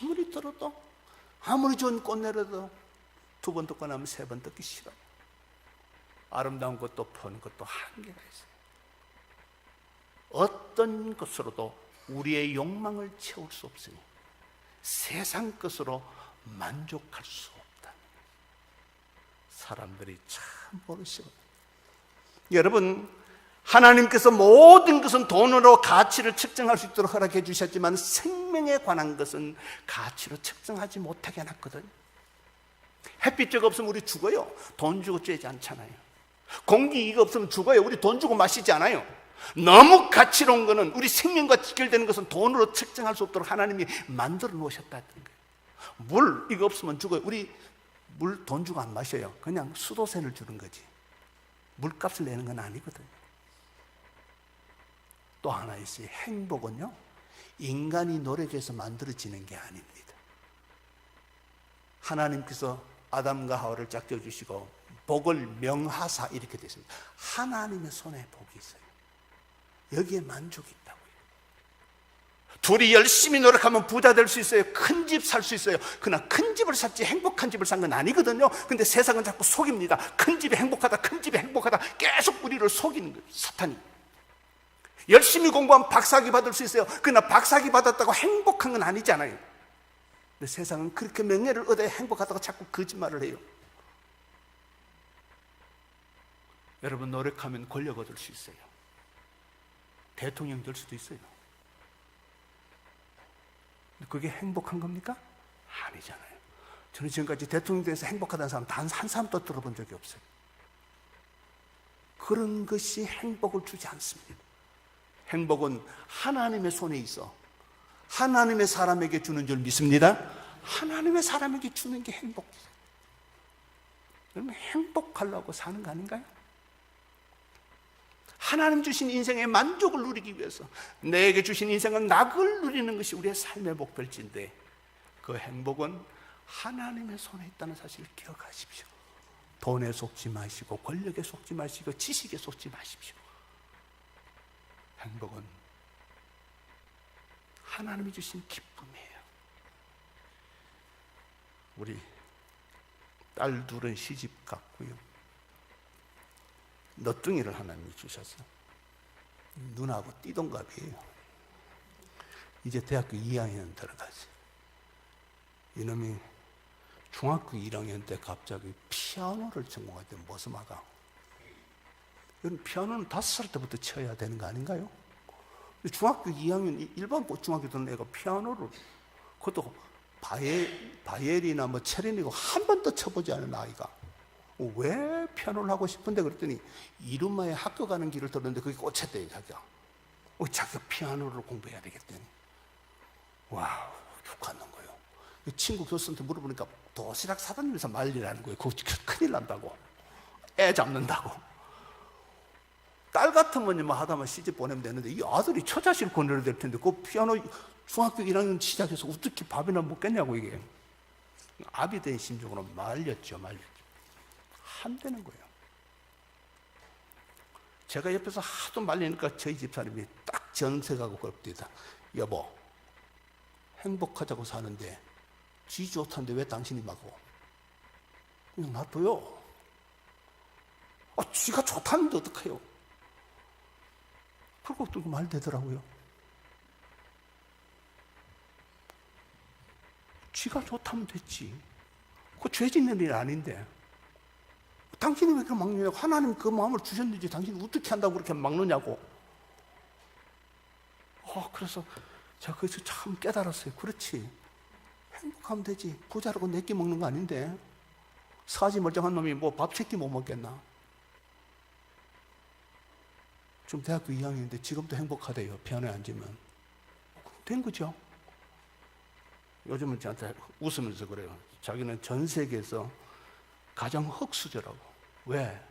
아무리 들어도, 아무리 좋은 꽃내려도 두 번 듣고 나면 세 번 듣기 싫어요. 아름다운 것도 보는 것도 한계가 있어요. 어떤 것으로도 우리의 욕망을 채울 수 없으니 세상 것으로 만족할 수 없다. 사람들이 참 모르시거든요. 여러분, 하나님께서 모든 것은 돈으로 가치를 측정할 수 있도록 허락해 주셨지만 생명에 관한 것은 가치로 측정하지 못하게 해놨거든요. 햇빛이 없으면 우리 죽어요. 돈 주고 쬐지 않잖아요. 공기가 없으면 죽어요. 우리 돈 주고 마시지 않아요. 너무 가치로운 것은, 우리 생명과 직결되는 것은 돈으로 측정할 수 없도록 하나님이 만들어 놓으셨다는 거예요. 물 이거 없으면 죽어요. 우리 물 돈 주고 안 마셔요. 그냥 수도세를 주는 거지. 물값을 내는 건 아니거든요. 또 하나 있어요. 행복은요, 인간이 노력해서 만들어지는 게 아닙니다. 하나님께서 아담과 하와를 짝지어 주시고 복을 명하사 이렇게 됐습니다. 하나님의 손에 복이 있어요. 여기에 만족이 있다고요. 둘이 열심히 노력하면 부자 될 수 있어요. 큰 집 살 수 있어요. 그러나 큰 집을 샀지 행복한 집을 산 건 아니거든요. 근데 세상은 자꾸 속입니다. 큰 집이 행복하다, 큰 집이 행복하다, 계속 우리를 속이는 거예요, 사탄이. 열심히 공부하면 박사학위 받을 수 있어요. 그러나 박사학위 받았다고 행복한 건 아니잖아요. 근데 세상은 그렇게 명예를 얻어야 행복하다고 자꾸 거짓말을 해요. 여러분, 노력하면 권력 얻을 수 있어요. 대통령 될 수도 있어요. 그게 행복한 겁니까? 아니잖아요. 저는 지금까지 대통령 돼서 행복하다는 사람 단 한 사람도 들어본 적이 없어요. 그런 것이 행복을 주지 않습니다. 행복은 하나님의 손에 있어 하나님의 사람에게 주는 줄 믿습니다. 하나님의 사람에게 주는 게 행복이에요. 여러분, 행복하려고 사는 거 아닌가요? 하나님 주신 인생의 만족을 누리기 위해서, 내게 주신 인생은 낙을 누리는 것이 우리의 삶의 목표일진데, 그 행복은 하나님의 손에 있다는 사실을 기억하십시오. 돈에 속지 마시고, 권력에 속지 마시고, 지식에 속지 마십시오. 행복은 하나님이 주신 기쁨이에요. 우리 딸 둘은 시집 갔고요. 너뚱이를 하나님이 주셔서 눈하고 띠동갑이에요. 이제 대학교 2학년 들어가지. 이놈이 중학교 1학년 때 갑자기 피아노를 전공할 때 머스마가. 여러분, 피아노는 5살 때부터 쳐야 되는 거 아닌가요? 중학교 2학년, 일반 중학교 들은 애가 피아노를, 그것도 바이엘이나 뭐 체린이고 한 번도 쳐보지 않은 아이가 왜 피아노를 하고 싶은데 그랬더니 이름마에 학교 가는 길을 들었는데 그게 꽂혔대요, 자기가. 자기가 피아노를 공부해야 되겠더니. 와, 욕하는 거예요. 친구 교수한테 물어보니까 도시락 사다 주면서 말리라는 거예요. 그거 큰일 난다고. 애 잡는다고. 딸 같으면 뭐 하다만 시집 보내면 되는데 이 아들이 처자식 보내야 될 텐데 그 피아노 중학교 1학년 시작해서 어떻게 밥이나 먹겠냐고 이게. 아비 된 심정으로 말렸죠. 안 되는 거예요. 제가 옆에서 하도 말리니까 저희 집사람이 딱 전색하고 그럽니다. 여보, 행복하자고 사는데 지 좋다는데 왜 당신이 막어? 그냥 놔둬요. 지가 좋다는데 어떡해요? 그러고 또 말 되더라고요. 지가 좋다면 됐지. 그거 죄 짓는 일 아닌데. 당신이 왜 그렇게 막느냐고. 하나님 그 마음을 주셨는지 당신이 어떻게 한다고 그렇게 막느냐고. 그래서 제가 거기서 참 깨달았어요. 그렇지. 행복하면 되지. 부자라고 내끼 먹는 거 아닌데. 사지 멀쩡한 놈이 뭐 밥 3끼 못 먹겠나. 지금 대학교 2학년인데 지금도 행복하대요. 피아노에 앉으면. 된 거죠. 요즘은 저한테 웃으면서 그래요. 자기는 전 세계에서 가장 흙수저라고. 왜?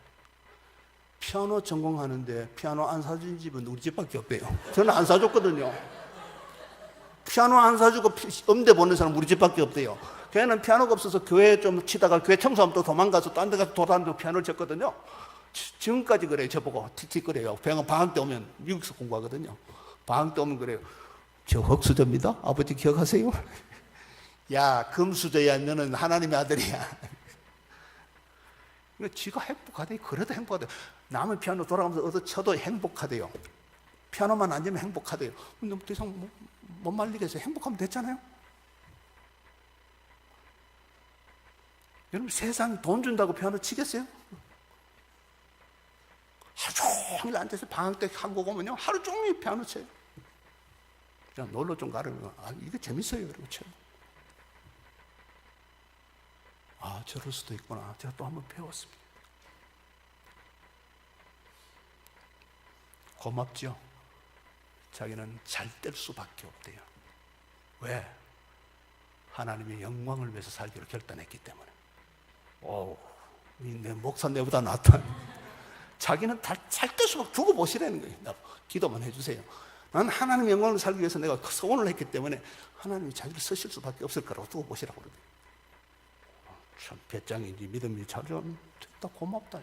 피아노 전공하는데 피아노 안 사준 집은 우리 집밖에 없대요. 저는 안 사줬거든요. 피아노 안 사주고 음대 보는 사람 우리 집밖에 없대요. 걔는 피아노가 없어서 교회 좀 치다가 교회 청소하면 또 도망가서 딴 데 가서 돌아다니고 피아노를 쳤거든요. 지금까지 그래요. 저보고 틱틱거려요. 방학 때 오면 미국에서 공부하거든요. 방학 때 오면 그래요. 저 흙수저입니다. 아버지 기억하세요? 야, 금수저야. 너는 하나님의 아들이야. 지가 행복하대. 그래도 행복하대. 남의 피아노 돌아가면서 얻어 쳐도 행복하대요. 피아노만 앉으면 행복하대요. 근데 더 이상 못 말리겠어요. 행복하면 됐잖아요. 여러분 세상 돈 준다고 피아노 치겠어요? 하루 종일 앉아서 방학 때 한국 오면요 하루 종일 피아노 쳐요. 그냥 놀러 좀 가려면 이게 재밌어요. 이러고 쳐요. 저럴 수도 있구나. 제가 또 한번 배웠습니다. 고맙죠? 자기는 잘 될 수밖에 없대요. 왜? 하나님의 영광을 위해서 살기로 결단했기 때문에. 내 목사 내보다 낫다. 자기는 잘 될 수밖에 두고 보시라는 거예요. 기도만 해주세요. 난 하나님의 영광을 살기 위해서 내가 소원을 했기 때문에 하나님이 자기를 쓰실 수밖에 없을 거라고 두고 보시라고 그러거든요. 참 배짱이지 믿음이 잘 됐다 고맙다.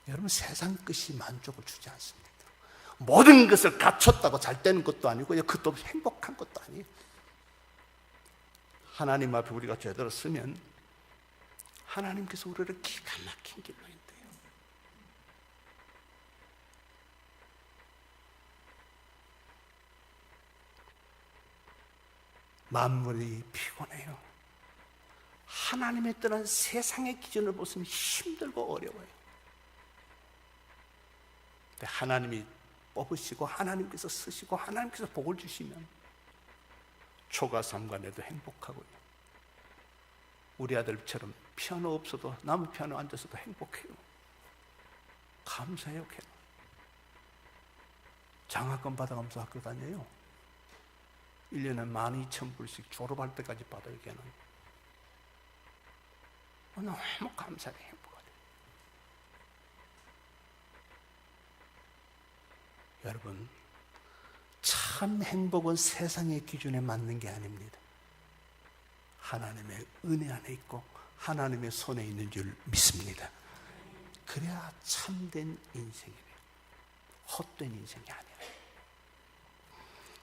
여러분 세상 것이 만족을 주지 않습니다. 모든 것을 갖췄다고 잘 되는 것도 아니고 그것도 행복한 것도 아니에요. 하나님 앞에 우리가 제대로 쓰면 하나님께서 우리를 기가 막힌 길로 인도해요. 만물이 피곤해요. 하나님의 떠난 세상의 기준을 보시면 힘들고 어려워요. 근데 하나님이 뽑으시고 하나님께서 쓰시고 하나님께서 복을 주시면 초가 삼간에도 행복하고요. 우리 아들처럼 피아노 없어도 나무 피아노 앉아서도 행복해요. 감사해요. 걔는 장학금 받아가면서 학교 다녀요. 1년에 12,000불씩 졸업할 때까지 받아요. 걔는 너무 감사해. 행복하죠. 여러분 참 행복은 세상의 기준에 맞는 게 아닙니다. 하나님의 은혜 안에 있고 하나님의 손에 있는 줄 믿습니다. 그래야 참된 인생이에요. 헛된 인생이 아니에요.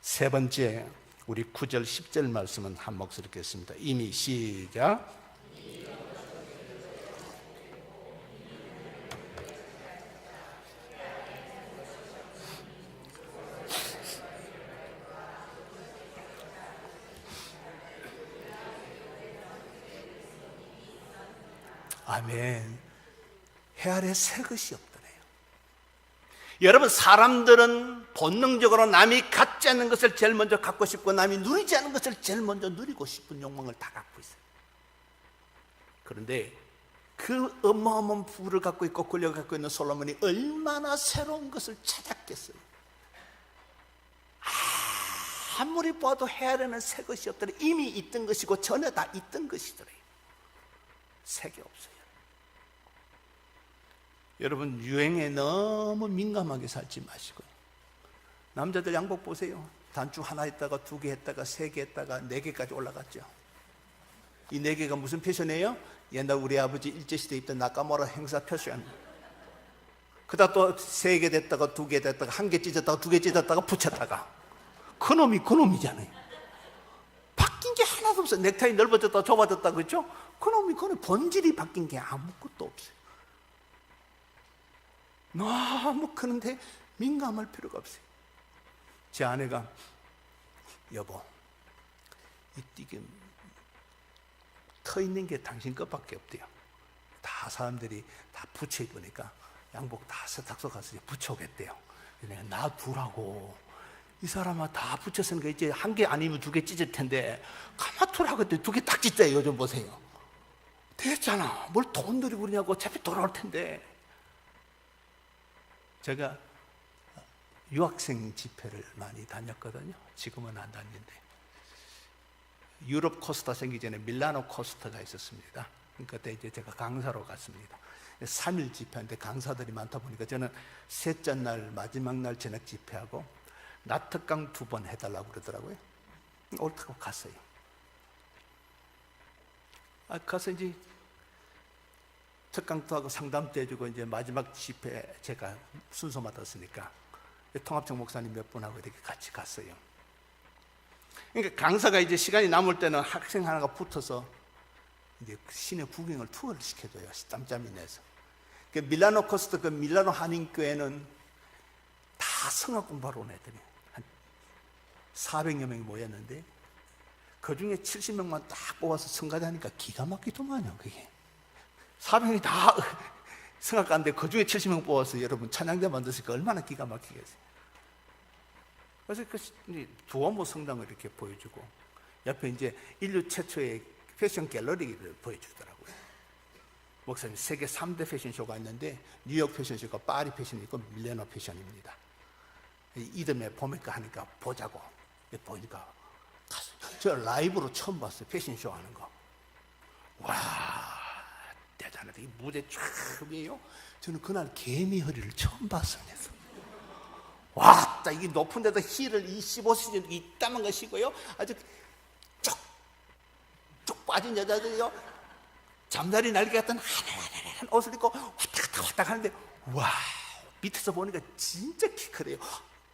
세 번째 우리 9절 10절 말씀은 한 목소리 읽겠습니다. 이미 시작. 아멘. 해 아래 새 것이 없더래요. 여러분 사람들은 본능적으로 남이 갖지 않는 것을 제일 먼저 갖고 싶고 남이 누리지 않은 것을 제일 먼저 누리고 싶은 욕망을 다 갖고 있어요. 그런데 그 어마어마한 부를 갖고 있고 권력을 갖고 있는 솔로몬이 얼마나 새로운 것을 찾았겠어요. 아무리 봐도 해 아래는 새 것이 없더래. 이미 있던 것이고 전에 다 있던 것이더래요. 새 게 없어요. 여러분 유행에 너무 민감하게 살지 마시고요. 남자들 양복 보세요. 단추 하나 했다가 2개 했다가 3개 했다가 4개까지 올라갔죠. 이 4개가 무슨 패션이에요? 옛날 우리 아버지 일제시대 입던 나카무라 행사 패션. 그다음 또 3개 됐다가 2개 됐다가 1개 찢었다가 2개 찢었다가 붙였다가 그놈이잖아요. 바뀐 게 하나도 없어요. 넥타이 넓어졌다 좁아졌다 그렇죠? 그놈이 본질이 바뀐 게 아무것도 없어요. 너무 그런데 민감할 필요가 없어요. 제 아내가 여보 이게 터 있는 게 당신 것밖에 없대요. 다 사람들이 다 붙여 입으니까 양복 다 세탁소 가서 붙여오겠대요. 내가 놔두라고. 이 사람아 다 붙였으니까 이제 한 개 아니면 두 개 찢을 텐데 가마투라고 했더니 두 개 딱 찢어요. 요즘 보세요. 됐잖아. 뭘 돈 들이고 그러냐고. 어차피 돌아올 텐데. 제가 유학생 집회를 많이 다녔거든요. 지금은 안 다니는데. 유럽 코스타 생기기 전에 밀라노 코스타가 있었습니다. 그때 이제 제가 강사로 갔습니다. 3일 집회인데 강사들이 많다 보니까 저는 셋째 날 마지막 날 저녁 집회하고 나특강 2번 해달라고 그러더라고요. 옳다고 갔어요. 가서 이제 특강도 하고 상담도 해주고 이제 마지막 집회 제가 순서 맡았으니까 통합청 목사님 몇 분하고 이렇게 같이 갔어요. 그러니까 강사가 이제 시간이 남을 때는 학생 하나가 붙어서 이제 시내 구경을 투어를 시켜줘요. 짬짬이 내서. 그 밀라노 코스트, 그 밀라노 한인교회는 다 성악 공부하러 온 애들이 한 400여 명이 모였는데 그 중에 70명만 딱 뽑아서 성가대하니까 기가 막히더만요. 그게 400명이 다 성악가인데 그 중에 70명 뽑아서 여러분 찬양대 만드니까 얼마나 기가 막히겠어요. 그래서 그 두오모 성당을 이렇게 보여주고 옆에 이제 인류 최초의 패션 갤러리를 보여주더라고요. 목사님 세계 3대 패션쇼가 있는데 뉴욕 패션쇼가 파리 패션이 있고 밀레노 패션입니다. 이듬해 봄에까 하니까 보자고 보니까 저 라이브로 처음 봤어요. 패션쇼 하는 거. 와 대단하다. 이 무대 처음이에요. 저는 그날 개미 허리를 처음 봤습니다. 왔다 이게 높은 데다 힐을 25cm 이따만 거 신고요. 아주 쭉 빠진 여자들이요. 잠자리 날개 같은 하얀 옷을 입고 왔다 갔다 하는데 와 밑에서 보니까 진짜 키 크래요.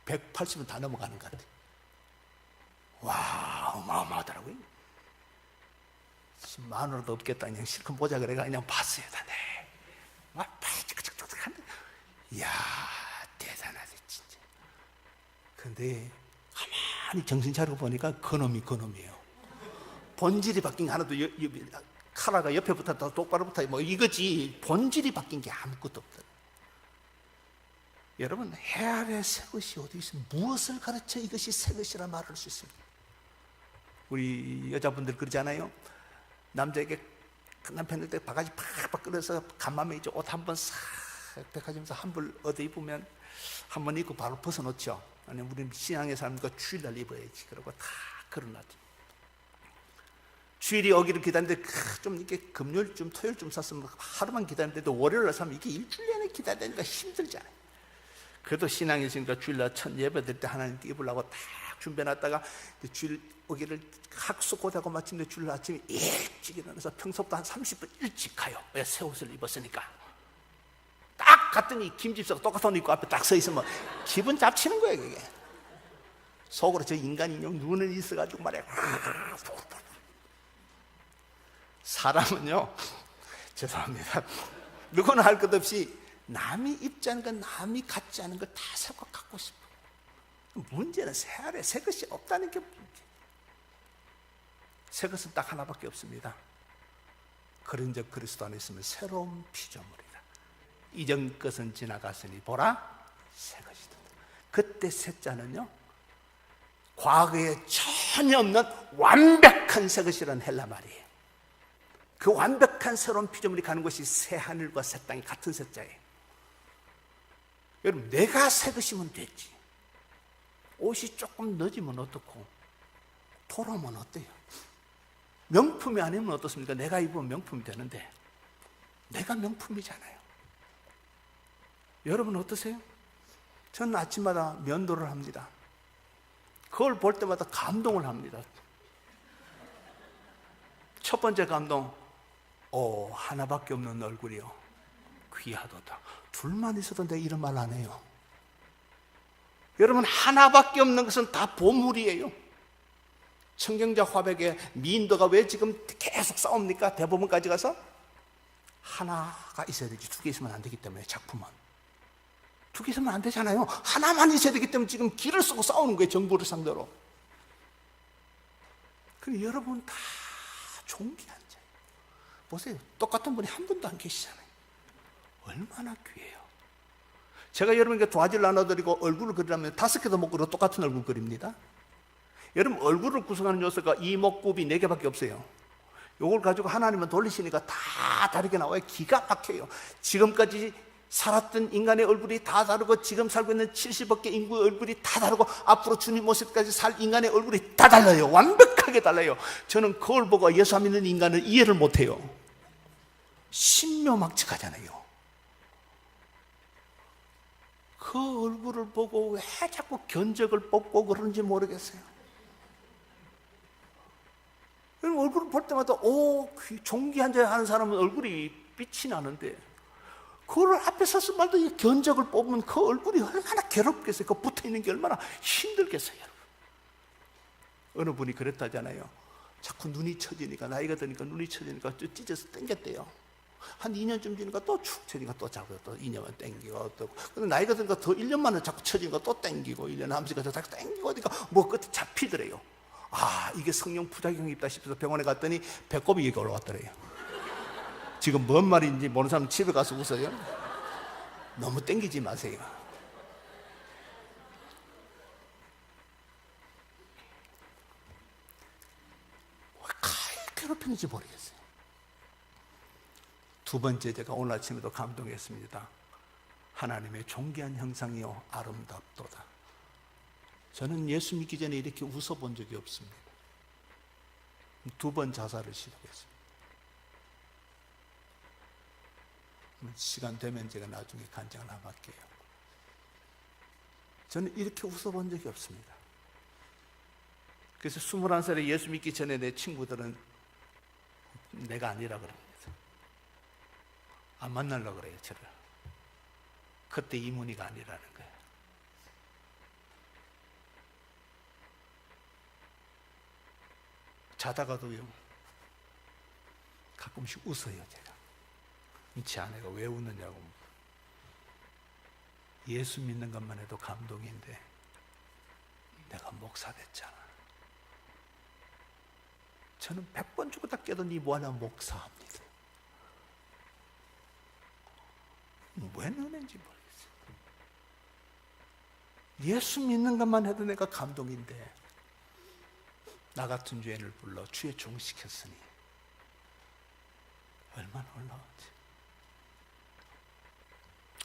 180은 다 넘어가는 것 같아요. 와 어마어마하더라고요. 10만 원도 없겠다. 그냥 실컷 보자 그래가 그냥 봤어요. 다 네. 막 바짝바짝한데 이야 대단하지 진짜. 근데 가만히 정신 차리고 보니까 그놈이에요. 본질이 바뀐 게 하나도 카라가 옆에 붙었다 똑바로 붙어 뭐 이거지 본질이 바뀐 게 아무것도 없다. 여러분 해 아래 새 것이 어디 있으면 무엇을 가르쳐 이것이 새 것이라 말할 수 있습니다. 우리 여자분들 그러잖아요. 남자에게 남편일 때 바가지 팍팍 끌어서 간맘에 이제 옷 한 번 싹 백화점에서 한 벌 얻어 입으면 한 번 입고 바로 벗어놓죠. 아니 우리 신앙의 삶과 주일날 입어야지. 그러고 다 걸어놨죠. 주일이 오기를 기다리는데 좀 이렇게 금요일쯤 토요일쯤 샀으면 하루만 기다리는데도 월요일날 사면 이게 일주일 내내 기다리니까 힘들잖아요. 그래도 신앙이 있으니까 주일날 첫 예배 드릴 때 하나님께 입으려고 딱 준비해놨다가 주일 오기를 학수고대하고 마침내 주일 아침에 일찍 일어나서 평소보다 한 30분 일찍 가요. 왜? 새 옷을 입었으니까. 딱 갔더니 김집사가 똑같은 옷 입고 앞에 딱 서 있으면 기분 잡치는 거예요. 그게 속으로 저 인간 인형 눈은 있어가지고 말이야. 사람은요 죄송합니다. 누구나 할 것 없이 남이 입지 않은 것, 남이 갖지 않은 걸 다 새거 갖고 싶어. 문제는 새 아래 새 것이 없다는 게 문제. 새 것은 딱 하나밖에 없습니다. 그런 적 그리스도 안에 있으면 새로운 피조물이다. 이전 것은 지나갔으니 보라 새 것이다. 그때 새 자는요 과거에 전혀 없는 완벽한 새 것이라는 헬라 말이에요. 그 완벽한 새로운 피조물이 가는 것이 새 하늘과 새 땅이 같은 새 자예요. 여러분 내가 새 것이면 됐지. 옷이 조금 늦으면 어떻고 돌아오면 어때요? 명품이 아니면 어떻습니까? 내가 입으면 명품이 되는데 내가 명품이잖아요. 여러분 어떠세요? 저는 아침마다 면도를 합니다. 그걸 볼 때마다 감동을 합니다. 첫 번째 감동, 하나밖에 없는 얼굴이요 귀하도다. 둘만 있어도 내가 이런 말 안 해요. 여러분 하나밖에 없는 것은 다 보물이에요. 청경자 화백의 미인도가 왜 지금 계속 싸웁니까? 대법원까지 가서 하나가 있어야 되지 두 개 있으면 안 되기 때문에 작품은 두 개 있으면 안 되잖아요. 하나만 있어야 되기 때문에 지금 길을 쓰고 싸우는 거예요. 정부를 상대로. 그럼 여러분 다 존귀한 자예요. 보세요. 똑같은 분이 한 분도 안 계시잖아요. 얼마나 귀해요. 제가 여러분께 도화지를 나눠드리고 얼굴을 그리라면 5개도 못 그려 똑같은 얼굴 그립니다. 여러분 얼굴을 구성하는 요소가 이목구비 4개밖에 없어요. 요걸 가지고 하나님은 돌리시니까 다 다르게 나와요. 기가 막혀요. 지금까지 살았던 인간의 얼굴이 다 다르고 지금 살고 있는 70억개 인구의 얼굴이 다 다르고 앞으로 주님 모습까지 살 인간의 얼굴이 다 달라요. 완벽하게 달라요. 저는 그걸 보고 예수 안 믿는 인간을 이해를 못해요. 신묘막측하잖아요. 그 얼굴을 보고 왜 자꾸 견적을 뽑고 그러는지 모르겠어요. 얼굴을 볼 때마다 존귀한 자 하는 사람은 얼굴이 빛이 나는데 그걸 앞에 서서 말도 이 견적을 뽑으면 그 얼굴이 얼마나 괴롭겠어요. 그 붙어있는 게 얼마나 힘들겠어요. 여러분. 어느 분이 그랬다잖아요. 자꾸 눈이 처지니까 나이가 드니까 눈이 처지니까 찢어서 땡겼대요. 한 2년쯤 지니까 또 축 처지니까 또 자꾸 또 2년만 땡기고 또 근데 나이가 드니까 더 1년만에 자꾸 처지니까 또 땡기고 1년 하면서 자꾸 땡기고 하니까 뭐 끝에 잡히더래요. 아 이게 성령 부작용이 있다 싶어서 병원에 갔더니 배꼽이 여기 올라왔더래요. 지금 뭔 말인지 모르는 사람 집에 가서 웃어요. 너무 땡기지 마세요. 왜 괴롭히는지 모르겠어요. 두 번째 제가 오늘 아침에도 감동했습니다. 하나님의 존귀한 형상이요 아름답도다. 저는 예수 믿기 전에 이렇게 웃어본 적이 없습니다. 2번 자살을 시도했습니다. 시간 되면 제가 나중에 간증을 한번 할게요. 저는 이렇게 웃어본 적이 없습니다. 그래서 21살에 예수 믿기 전에 내 친구들은 내가 아니라 그럽니다. 안 만나려고 그래요, 저를. 그때 이문희가 아니라는 거예요. 자다가도요, 가끔씩 웃어요, 제가. 제 아내가 왜 웃느냐고. 예수 믿는 것만 해도 감동인데, 내가 목사 됐잖아. 저는 100번 죽었다 깨도 니 뭐하냐 목사합니다. 왜 넣는지 모르겠어요. 예수 믿는 것만 해도 내가 감동인데 나 같은 죄인을 불러 주의 종 시켰으니 얼마나 올라왔지.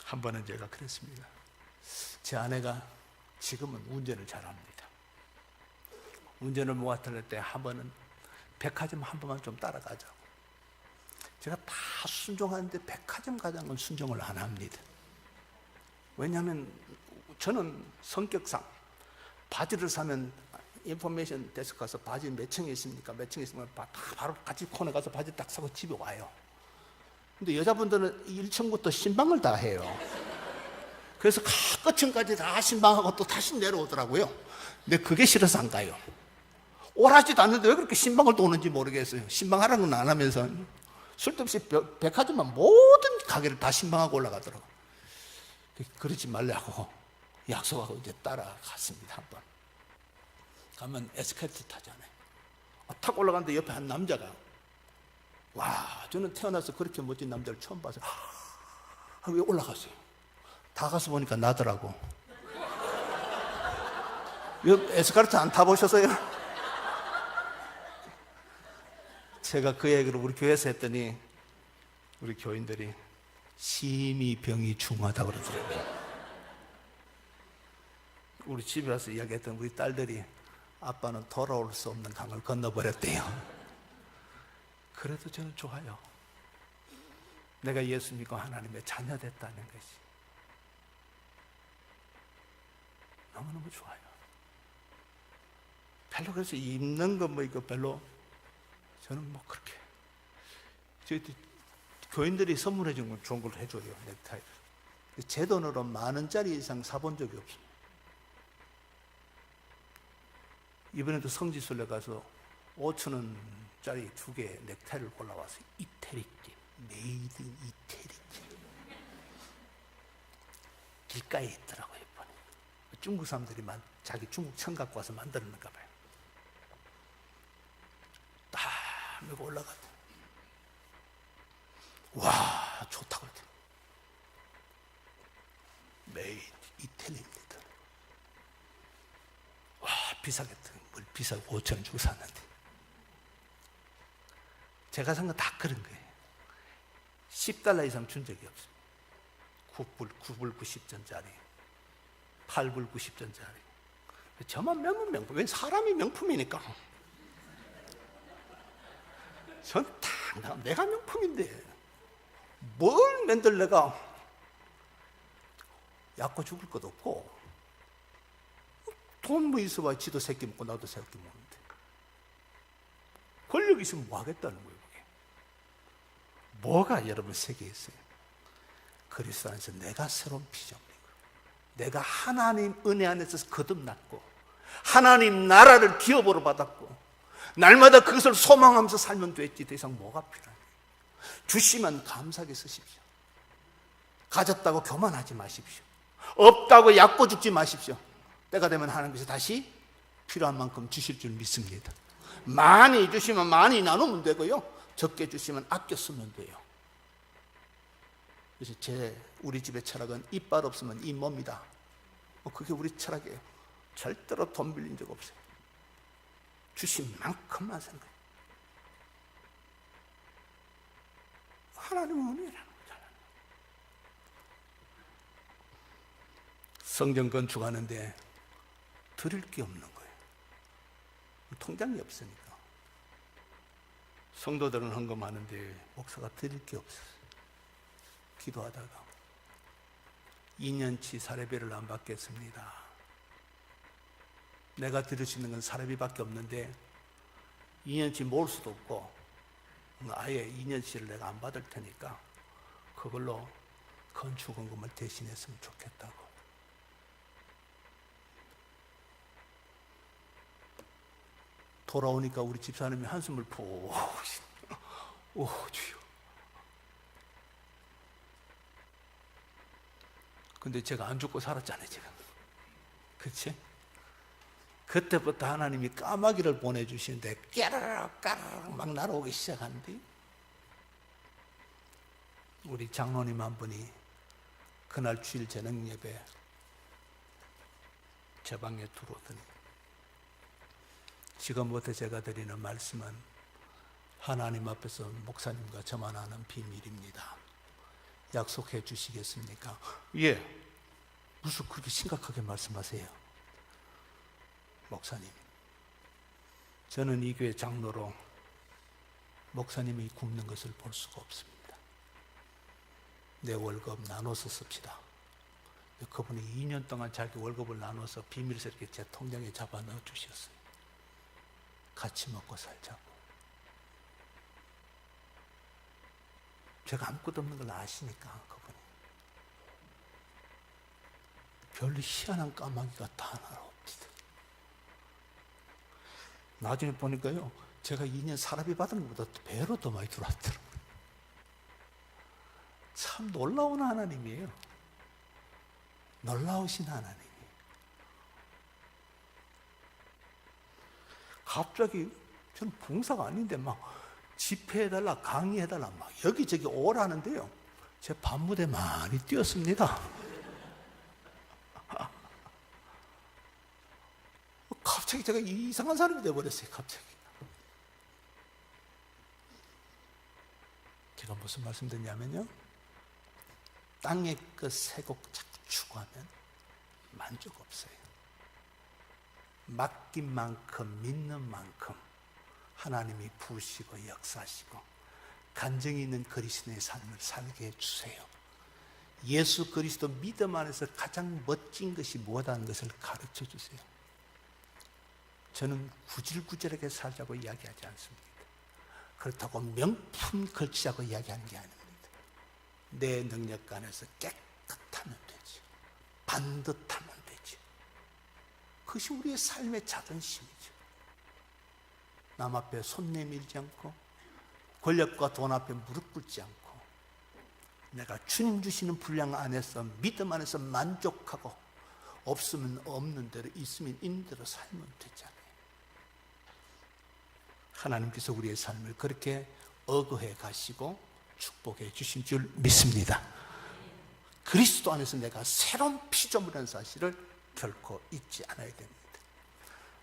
한 번은 제가 그랬습니다. 제 아내가 지금은 운전을 잘합니다. 운전을 모았을 때 한 번은 백화점 한 번만 좀 따라가자고. 제가 다 순종하는데 백화점 가자는 건 순종을 안 합니다. 왜냐하면 저는 성격상 바지를 사면 인포메이션 데스크 가서 바지 몇 층에 있습니까? 몇 층에 있으면 바로 같이 코너 가서 바지 딱 사고 집에 와요. 근데 여자분들은 1층부터 신방을 다 해요. 그래서 끝층까지 다 신방하고 또 다시 내려오더라고요. 근데 그게 싫어서 안 가요. 오라지도 않는데 왜 그렇게 신방을 또 오는지 모르겠어요. 신방하라는 건 안 하면서 쓸데없이 백화점만 모든 가게를 다 신방하고 올라가더라고요. 그러지 말라고 약속하고 이제 따라갔습니다. 한번 가면 에스컬레이터 타잖아요. 탁 올라가는데 옆에 한 남자가, 와, 저는 태어나서 그렇게 멋진 남자를 처음 봐서 왜 올라갔어요. 다 가서 보니까 나더라고. 에스컬레이터 안 타보셨어요? 제가 그 얘기를 우리 교회에서 했더니 우리 교인들이 심히 병이 중하다고 그러더라고요. 우리 집에 와서 이야기했던 우리 딸들이 아빠는 돌아올 수 없는 강을 건너버렸대요. 그래도 저는 좋아요. 내가 예수 믿고 하나님의 자녀 됐다는 것이 너무너무 좋아요. 별로 그래서 입는 거 뭐 이거 별로 저는 뭐 그렇게 저희 교인들이 선물해 준 건 좋은 걸 해줘요. 넥타이를. 제 돈으로 10,000원짜리 이상 사본 적이 없어요. 이번에도 성지순례 가서 5,000원짜리 2개 넥타이를 골라와서 이태리집, 메이드 인 이태리집. 길가에 있더라고요. 이번에. 중국 사람들이 자기 중국 천 갖고 와서 만들었는가 봐요. 메고 올라갔대. 와, 좋다고 그랬대. 메이드 이태리입니다. 와, 비싸겠다. 뭘 비싸고 5천 원 주고 샀는데. 제가 산 건 다 그런 거예요. 10달러 이상 준 적이 없어요. 9불 90전짜리, 8불 90전짜리. 저만 명품. 왜 사람이 명품이니까. 전 당당 내가 명품인데 뭘 맨들 내가 약고 죽을 것도 없고 돈 뭐 있어봐. 지도 새끼 먹고 나도 새끼 먹는데 권력 있으면 뭐 하겠다는 거예요. 그게 뭐가 여러분 세계에 있어요? 그리스도 안에서 내가 새로운 피조물이고 내가 하나님 은혜 안에서 거듭났고 하나님 나라를 기업으로 받았고 날마다 그것을 소망하면서 살면 됐지. 더 이상 뭐가 필요해요? 주시면 감사하게 쓰십시오. 가졌다고 교만하지 마십시오. 없다고 얕고 죽지 마십시오. 때가 되면 하나님께서 다시 필요한 만큼 주실 줄 믿습니다. 많이 주시면 많이 나누면 되고요, 적게 주시면 아껴 쓰면 돼요. 그래서 우리 집의 철학은 이빨 없으면 잇몸이다. 그게 우리 철학이에요. 절대로 돈 빌린 적 없어요. 주신 만큼만 생각해요. 하나님은 은혜라는 거잖아요. 성전 건축하는데 드릴 게 없는 거예요. 통장이 없으니까. 성도들은 헌금하는데 목사가 드릴 게 없었어요. 기도하다가 2년치 사례비를 안 받겠습니다. 내가 드릴 수 있는 건 사례비밖에 없는데 2년치 모을 수도 없고 아예 2년치를 내가 안 받을 테니까 그걸로 건축헌금을 대신했으면 좋겠다고. 돌아오니까 우리 집사님이 한숨을 푹 오 주여. 근데 제가 안 죽고 살았잖아요 지금. 그치? 그때부터 하나님이 까마귀를 보내주시는데 깨르륵 까르륵 막 날아오기 시작하는데 우리 장로님 한 분이 그날 주일 저녁 예배 제 방에 들어오더니 지금부터 제가 드리는 말씀은 하나님 앞에서 목사님과 저만 아는 비밀입니다. 약속해 주시겠습니까? 예. 무슨 그렇게 심각하게 말씀하세요? 목사님, 저는 이 교회 장로로 목사님이 굶는 것을 볼 수가 없습니다. 내 월급 나눠서 씁시다. 그분이 2년 동안 자기 월급을 나눠서 비밀스럽게 제 통장에 잡아 넣어 주셨어요. 같이 먹고 살자고. 제가 아무것도 없는 걸 아시니까 그분이. 별로 희한한 까마귀가 다 하나. 나중에 보니까요, 제가 2년 사람이 받은 것보다 배로 더 많이 들어왔더라고요. 참 놀라운 하나님이에요. 놀라우신 하나님이에요. 갑자기 저는 봉사가 아닌데 막 집회해달라, 강의해달라, 막 여기저기 오라는데요, 제 밤무대 많이 뛰었습니다. 갑자기 제가 이상한 사람이 되어버렸어요. 갑자기. 제가 무슨 말씀 드리냐면요, 땅의 그 세곡 자꾸 추구하면 만족 없어요. 맡긴 만큼 믿는 만큼 하나님이 부으시고 역사하시고 간증이 있는 그리스도의 삶을 살게 해주세요. 예수 그리스도 믿음 안에서 가장 멋진 것이 무엇이라는 것을 가르쳐 주세요. 저는 구질구질하게 살자고 이야기하지 않습니다. 그렇다고 명품 걸치자고 이야기하는 게 아닙니다. 내 능력 안에서 깨끗하면 되지, 반듯하면 되지. 그것이 우리의 삶의 자존심이죠. 남 앞에 손 내밀지 않고 권력과 돈 앞에 무릎 꿇지 않고 내가 주님 주시는 분량 안에서 믿음 안에서 만족하고 없으면 없는 대로 있으면 있는 대로 살면 되잖아요. 하나님께서 우리의 삶을 그렇게 어거해 가시고 축복해 주신 줄 믿습니다. 그리스도 안에서 내가 새로운 피조물이라는 사실을 결코 잊지 않아야 됩니다.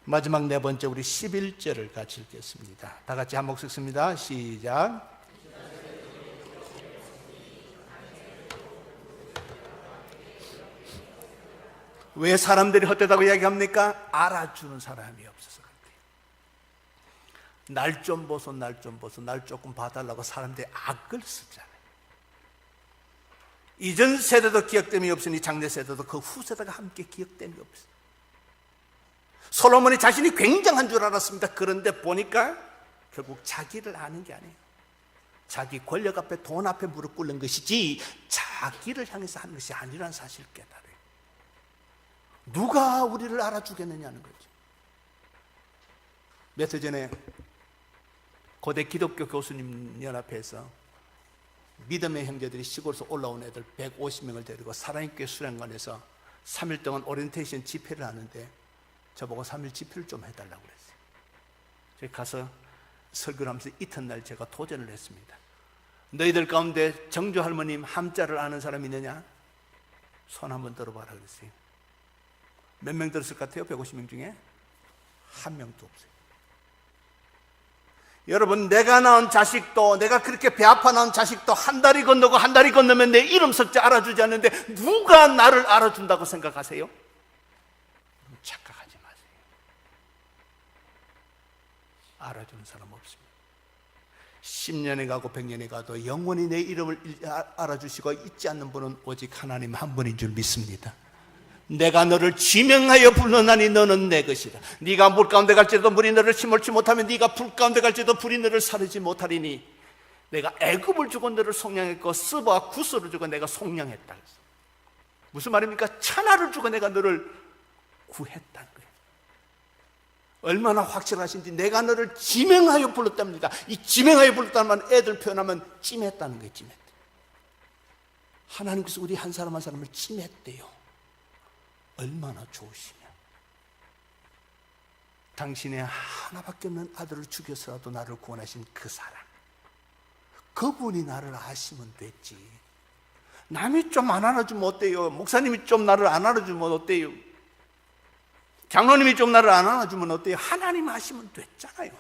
마지막 네 번째, 우리 11절을 같이 읽겠습니다. 다 같이 한 목소리 읽습니다. 시작. 왜 사람들이 헛되다고 이야기합니까? 알아주는 사람이 없어서 그래요. 날 좀 보소, 날 좀 보소, 날 조금 봐달라고 사람들이 악을 쓰잖아요. 이전 세대도 기억됨이 없으니 장래 세대도 그 후세대가 함께 기억됨이 없어요. 솔로몬이 자신이 굉장한 줄 알았습니다. 그런데 보니까 결국 자기를 아는 게 아니에요. 자기 권력 앞에, 돈 앞에 무릎 꿇는 것이지 자기를 향해서 하는 것이 아니라는 사실을 깨달아요. 누가 우리를 알아주겠느냐는 거죠. 몇 해 전에 고대 기독교 교수님 연합회에서 믿음의 형제들이 시골에서 올라온 애들 150명을 데리고 사랑의교회 수련관에서 3일 동안 오리엔테이션 집회를 하는데 저보고 3일 집회를 좀 해달라고 그랬어요. 제가 가서 설교를 하면서 이튿날 제가 도전을 했습니다. 너희들 가운데 정조 할머님 함자를 아는 사람이 있느냐? 손 한번 들어봐라 그랬어요. 몇 명 들었을 것 같아요? 150명 중에? 한 명도 없어요. 여러분, 내가 낳은 자식도, 내가 그렇게 배 아파 낳은 자식도 한 다리 건너고 한 다리 건너면 내 이름 석자 알아주지 않는데 누가 나를 알아준다고 생각하세요? 착각하지 마세요. 알아주는 사람 없습니다. 10년에 가고 100년에 가도 영원히 내 이름을 알아주시고 잊지 않는 분은 오직 하나님 한 분인 줄 믿습니다. 내가 너를 지명하여 불러나니 너는 내 것이다. 네가 물 가운데 갈지라도 물이 너를 침몰치 못하면 네가 불 가운데 갈지라도 불이 너를 사르지 못하리니 내가 애굽을 주고 너를 속량했고 스바와 구스를 주고 내가 속량했다. 무슨 말입니까? 천하를 주고 내가 너를 구했다는 거예요. 얼마나 확실하신지 내가 너를 지명하여 불렀답니다. 이 지명하여 불렀다는 말은 애들 표현하면 찜했다는 거예요. 찜했다. 하나님께서 우리 한 사람 한 사람을 찜했대요. 얼마나 좋으시면 당신의 하나밖에 없는 아들을 죽여서라도 나를 구원하신 그 사랑, 그분이 나를 아시면 됐지. 남이 좀 안 알아주면 어때요? 목사님이 좀 나를 안 알아주면 어때요? 장로님이 좀 나를 안 알아주면 어때요? 하나님 아시면 됐잖아요.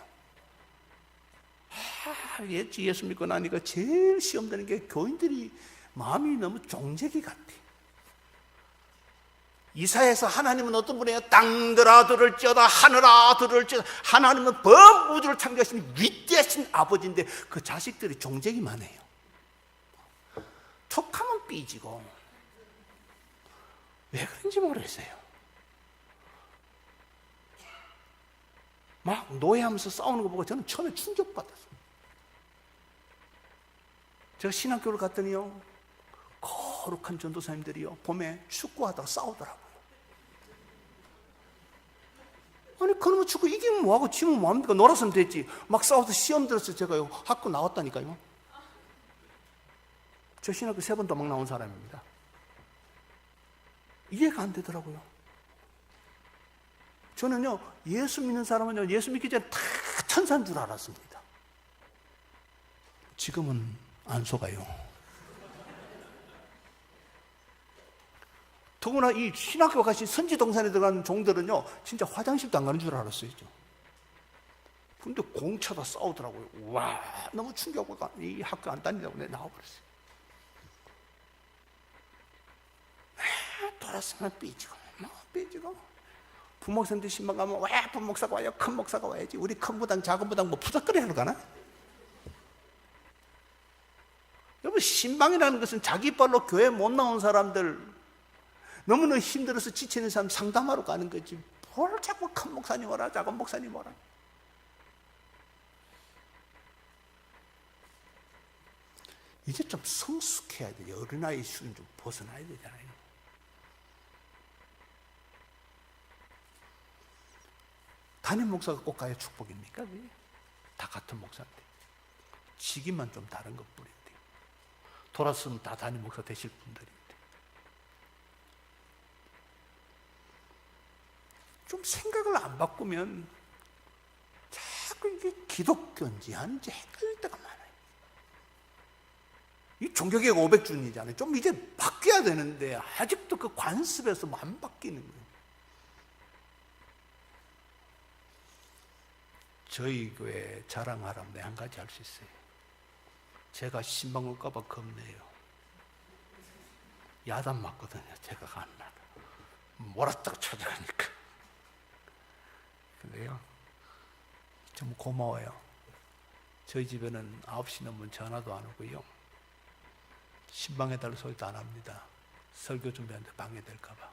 예수 믿고 나니까 제일 시험 되는 게 교인들이 마음이 너무 종재기 같아. 이사야에서 하나님은 어떤 분이에요? 땅들아 들을지어다, 하늘아 들을지어다. 하나님은 범우주를 창조하신 위대하신 아버지인데 그 자식들이 종재기만 해요. 툭하면 삐지고. 왜 그런지 모르겠어요. 막 노예하면서 싸우는 거 보고 저는 처음에 충격받았어요. 제가 신학교를 갔더니요, 거룩한 전도사님들이요 봄에 축구하다가 싸우더라고요. 아니 그러면 축구 이기면 뭐하고 지면 뭐합니까? 놀았으면 됐지. 막 싸워서 시험 들어서 제가요 학교 나왔다니까요. 저 신학교 3번 도망 나온 사람입니다. 이해가 안 되더라고요. 저는요 예수 믿는 사람은요 예수 믿기 전에 다 천사인 줄 알았습니다. 지금은 안 속아요. 더구나 이 신학교 가신 선지동산에 들어가는 종들은요 진짜 화장실도 안 가는 줄 알았어요. 근데 공차다 싸우더라고요. 와, 너무 충격하고 이 학교 안 다니라고 내가 나와버렸어요. 돌았으면 삐지고 삐지고 부목사님들 신방 가면 왜 부목사가 와요? 큰 목사가 와야지. 우리 큰 부당 작은 부당 뭐 푸석거리 하러 가나? 여러분, 신방이라는 것은 자기 발로 교회 못 나온 사람들, 너무나 힘들어서 지치는 사람 상담하러 가는 거지. 뭘 자꾸 큰 목사님 오라 작은 목사님 오라. 이제 좀 성숙해야 돼요. 어린아이 수준 좀 벗어나야 되잖아요. 담임 목사가 꼭 가야 축복입니까? 다 같은 목사인데 직위만 좀 다른 것뿐인데 돌았으면 다 담임 목사 되실 분들인데 좀 생각을 안 바꾸면 자꾸 이게 기독교인지 아닌지 헷갈릴 때가 많아요. 이 종교개혁 500주년이잖아요. 좀 이제 바뀌어야 되는데 아직도 그 관습에서 안 바뀌는 거예요. 저희 교회 자랑하라면 네, 한 가지 할 수 있어요. 제가 신방 올까봐 겁내요. 야단 맞거든요. 제가 가는 날 몰았다가 찾아가니까. 근데요, 좀 고마워요. 저희 집에는 9시 넘으면 전화도 안 오고요, 신방해달라는 소리도 안 합니다. 설교 준비하는데 방해될까봐.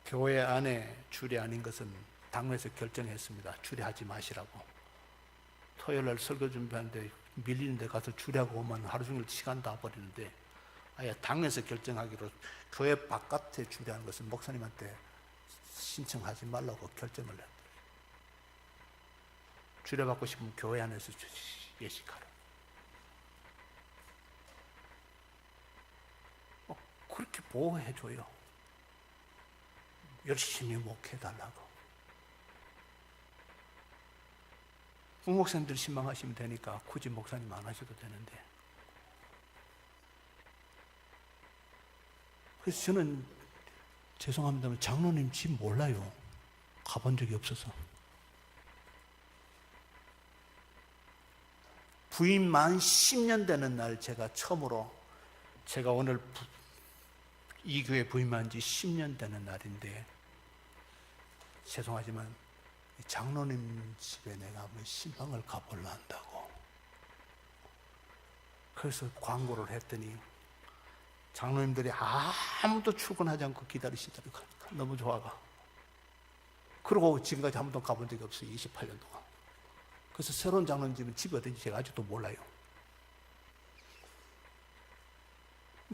교회 안에 주례 아닌 것은 당회에서 결정했습니다. 주례하지 마시라고. 토요일날 설교 준비하는데 밀리는 데 가서 주례하고 오면 하루 종일 시간 다 버리는데, 아예 당에서 결정하기로 교회 바깥에 주례하는 것은 목사님한테 신청하지 말라고 결정을 했더라고요. 주례받고 싶으면 교회 안에서 예식하라. 그렇게 보호해줘요. 열심히 목회해달라고. 목사님들 신방하시면 되니까 굳이 목사님 안 하셔도 되는데. 그래서 저는 죄송합니다만 장로님 집 몰라요. 가본 적이 없어서. 부임 만 10년 되는 날 제가 처음으로, 제가 오늘 이 교회 부임한 지 10년 되는 날인데, 죄송하지만 장로님 집에 내가 한번 신방을 가보려 한다고. 그래서 광고를 했더니 장로님들이 아무도 출근하지 않고 기다리시더라고요. 너무 좋아가. 그리고 지금까지 한 번도 가본 적이 없어요. 28년 동안. 그래서 새로운 장로님 집은 집이 어딘지 제가 아직도 몰라요.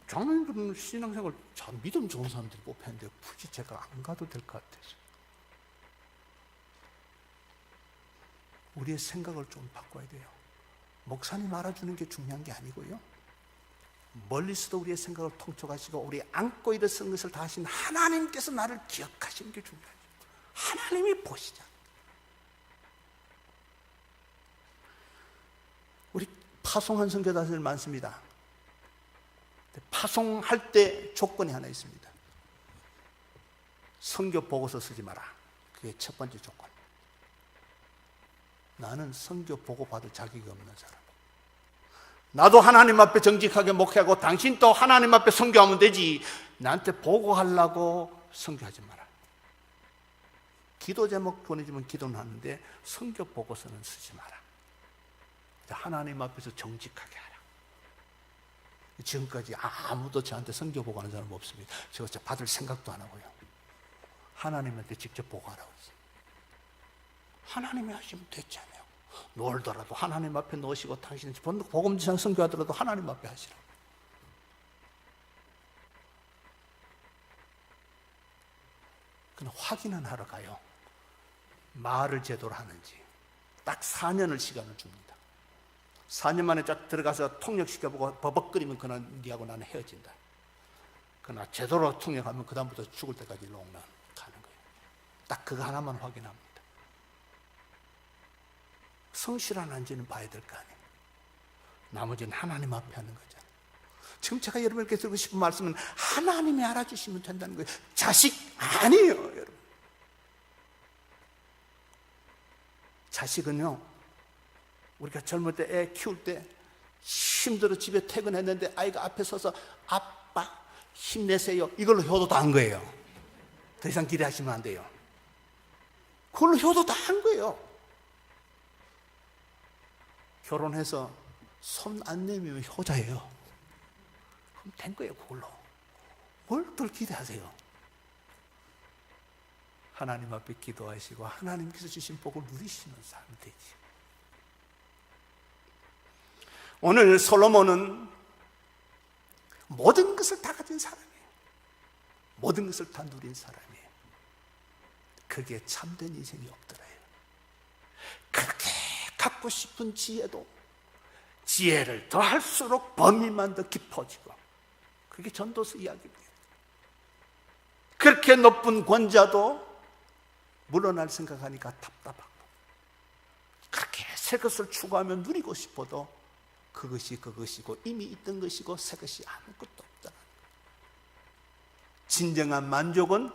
장로님들은 신앙생활 참 믿음 좋은 사람들이 뽑혔는데 굳이 제가 안 가도 될 것 같아서. 우리의 생각을 좀 바꿔야 돼요. 목사님 알아주는 게 중요한 게 아니고요, 멀리서도 우리의 생각을 통촉하시고 우리 안고 일어서는 것을 다 하신 하나님께서 나를 기억하시는 게 중요하죠. 하나님이 보시자. 우리 파송한 선교사들 많습니다. 파송할 때 조건이 하나 있습니다. 선교 보고서 쓰지 마라. 그게 첫 번째 조건. 나는 선교 보고 받을 자격이 없는 사람. 나도 하나님 앞에 정직하게 목회하고 당신도 하나님 앞에 선교하면 되지, 나한테 보고하려고 선교하지 마라. 기도 제목 보내주면 기도는 하는데 선교 보고서는 쓰지 마라. 하나님 앞에서 정직하게 하라. 지금까지 아무도 저한테 선교 보고하는 사람 없습니다. 제가 받을 생각도 안 하고요. 하나님한테 직접 보고하라고 했어요. 하나님이 하시면 됐잖아요. 놀더라도 하나님 앞에 놓으시고, 당신이 복음지상 선교하더라도 하나님 앞에 하시라고. 그냥 확인은 하러 가요. 말을 제대로 하는지. 딱 4년을 시간을 줍니다. 4년 만에 쫙 들어가서 통역시켜보고 버벅거리면 그날 니하고 나는 헤어진다. 그러나 제대로 통역하면 그 다음부터 죽을 때까지 롱런 가는 거예요. 딱 그거 하나만 확인합니다. 성실한지는 봐야 될 거 아니에요. 나머지는 하나님 앞에 하는 거잖아요. 지금 제가 여러분께 드리고 싶은 말씀은 하나님이 알아주시면 된다는 거예요. 자식 아니에요, 여러분. 자식은요, 우리가 젊을 때 애 키울 때 힘들어 집에 퇴근했는데 아이가 앞에 서서 아빠 힘내세요, 이걸로 효도 다 한 거예요. 더 이상 기대하시면 안 돼요. 그걸로 효도 다 한 거예요. 결혼해서 손 안 내밀면 효자예요. 그럼 된 거예요, 그걸로. 뭘 더 기대하세요? 하나님 앞에 기도하시고 하나님께서 주신 복을 누리시는 사람이 되지. 오늘 솔로몬은 모든 것을 다 가진 사람이에요. 모든 것을 다 누린 사람이에요. 그게 참된 인생이 없더래요. 그렇게 갖고 싶은 지혜도 지혜를 더할수록 범위만 더 깊어지고, 그게 전도서 이야기입니다. 그렇게 높은 권자도 물러날 생각하니까 답답하고, 새 것을 추구하며 누리고 싶어도 그것이 그것이고 이미 있던 것이고 새 것이 아무것도 없다. 진정한 만족은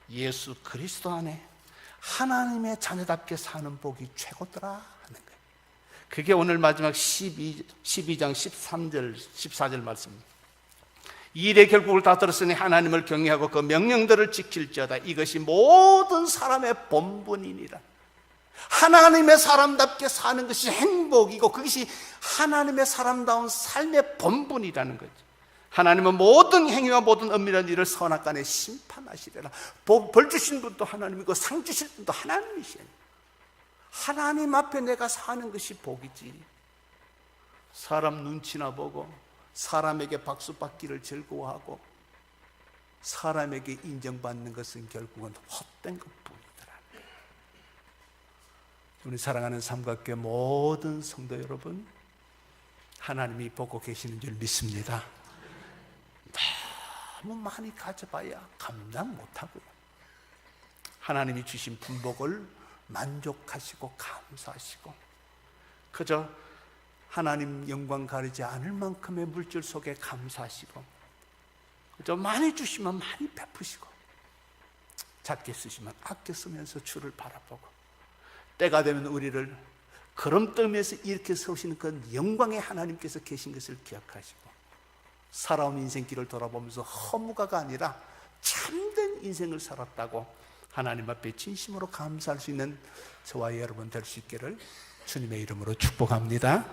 예수 그리스도 안에 하나님의 자녀답게 사는 복이 최고더라 하는 거예요. 그게 오늘 마지막 12장 13절 14절 말씀입니다. 이 일의 결국을 다 들었으니 하나님을 경외하고 그 명령들을 지킬지어다. 이것이 모든 사람의 본분이니라. 하나님의 사람답게 사는 것이 행복이고 그것이 하나님의 사람다운 삶의 본분이라는 거죠. 하나님은 모든 행위와 모든 은밀한 일을 선악간에 심판하시리라. 벌 주신 분도 하나님이고 상 주실 분도 하나님이시에요. 하나님 앞에 내가 사는 것이 복이지, 사람 눈치나 보고 사람에게 박수 받기를 즐거워하고 사람에게 인정받는 것은 결국은 헛된 것뿐이더라. 우리 사랑하는 삼각교회 모든 성도 여러분, 하나님이 보고 계시는 줄 믿습니다. 너무 많이 가져봐야 감당 못하고요. 하나님이 주신 분복을 만족하시고 감사하시고 그저 하나님 영광 가리지 않을 만큼의 물질 속에 감사하시고 그저 많이 주시면 많이 베푸시고 작게 쓰시면 아껴 쓰면서 주를 바라보고 때가 되면 우리를 걸음더미에서 이렇게 세우시는 그 영광의 하나님께서 계신 것을 기억하시고 살아온 인생길을 돌아보면서 허무가가 아니라 참된 인생을 살았다고 하나님 앞에 진심으로 감사할 수 있는 저와 여러분 될 수 있기를 주님의 이름으로 축복합니다.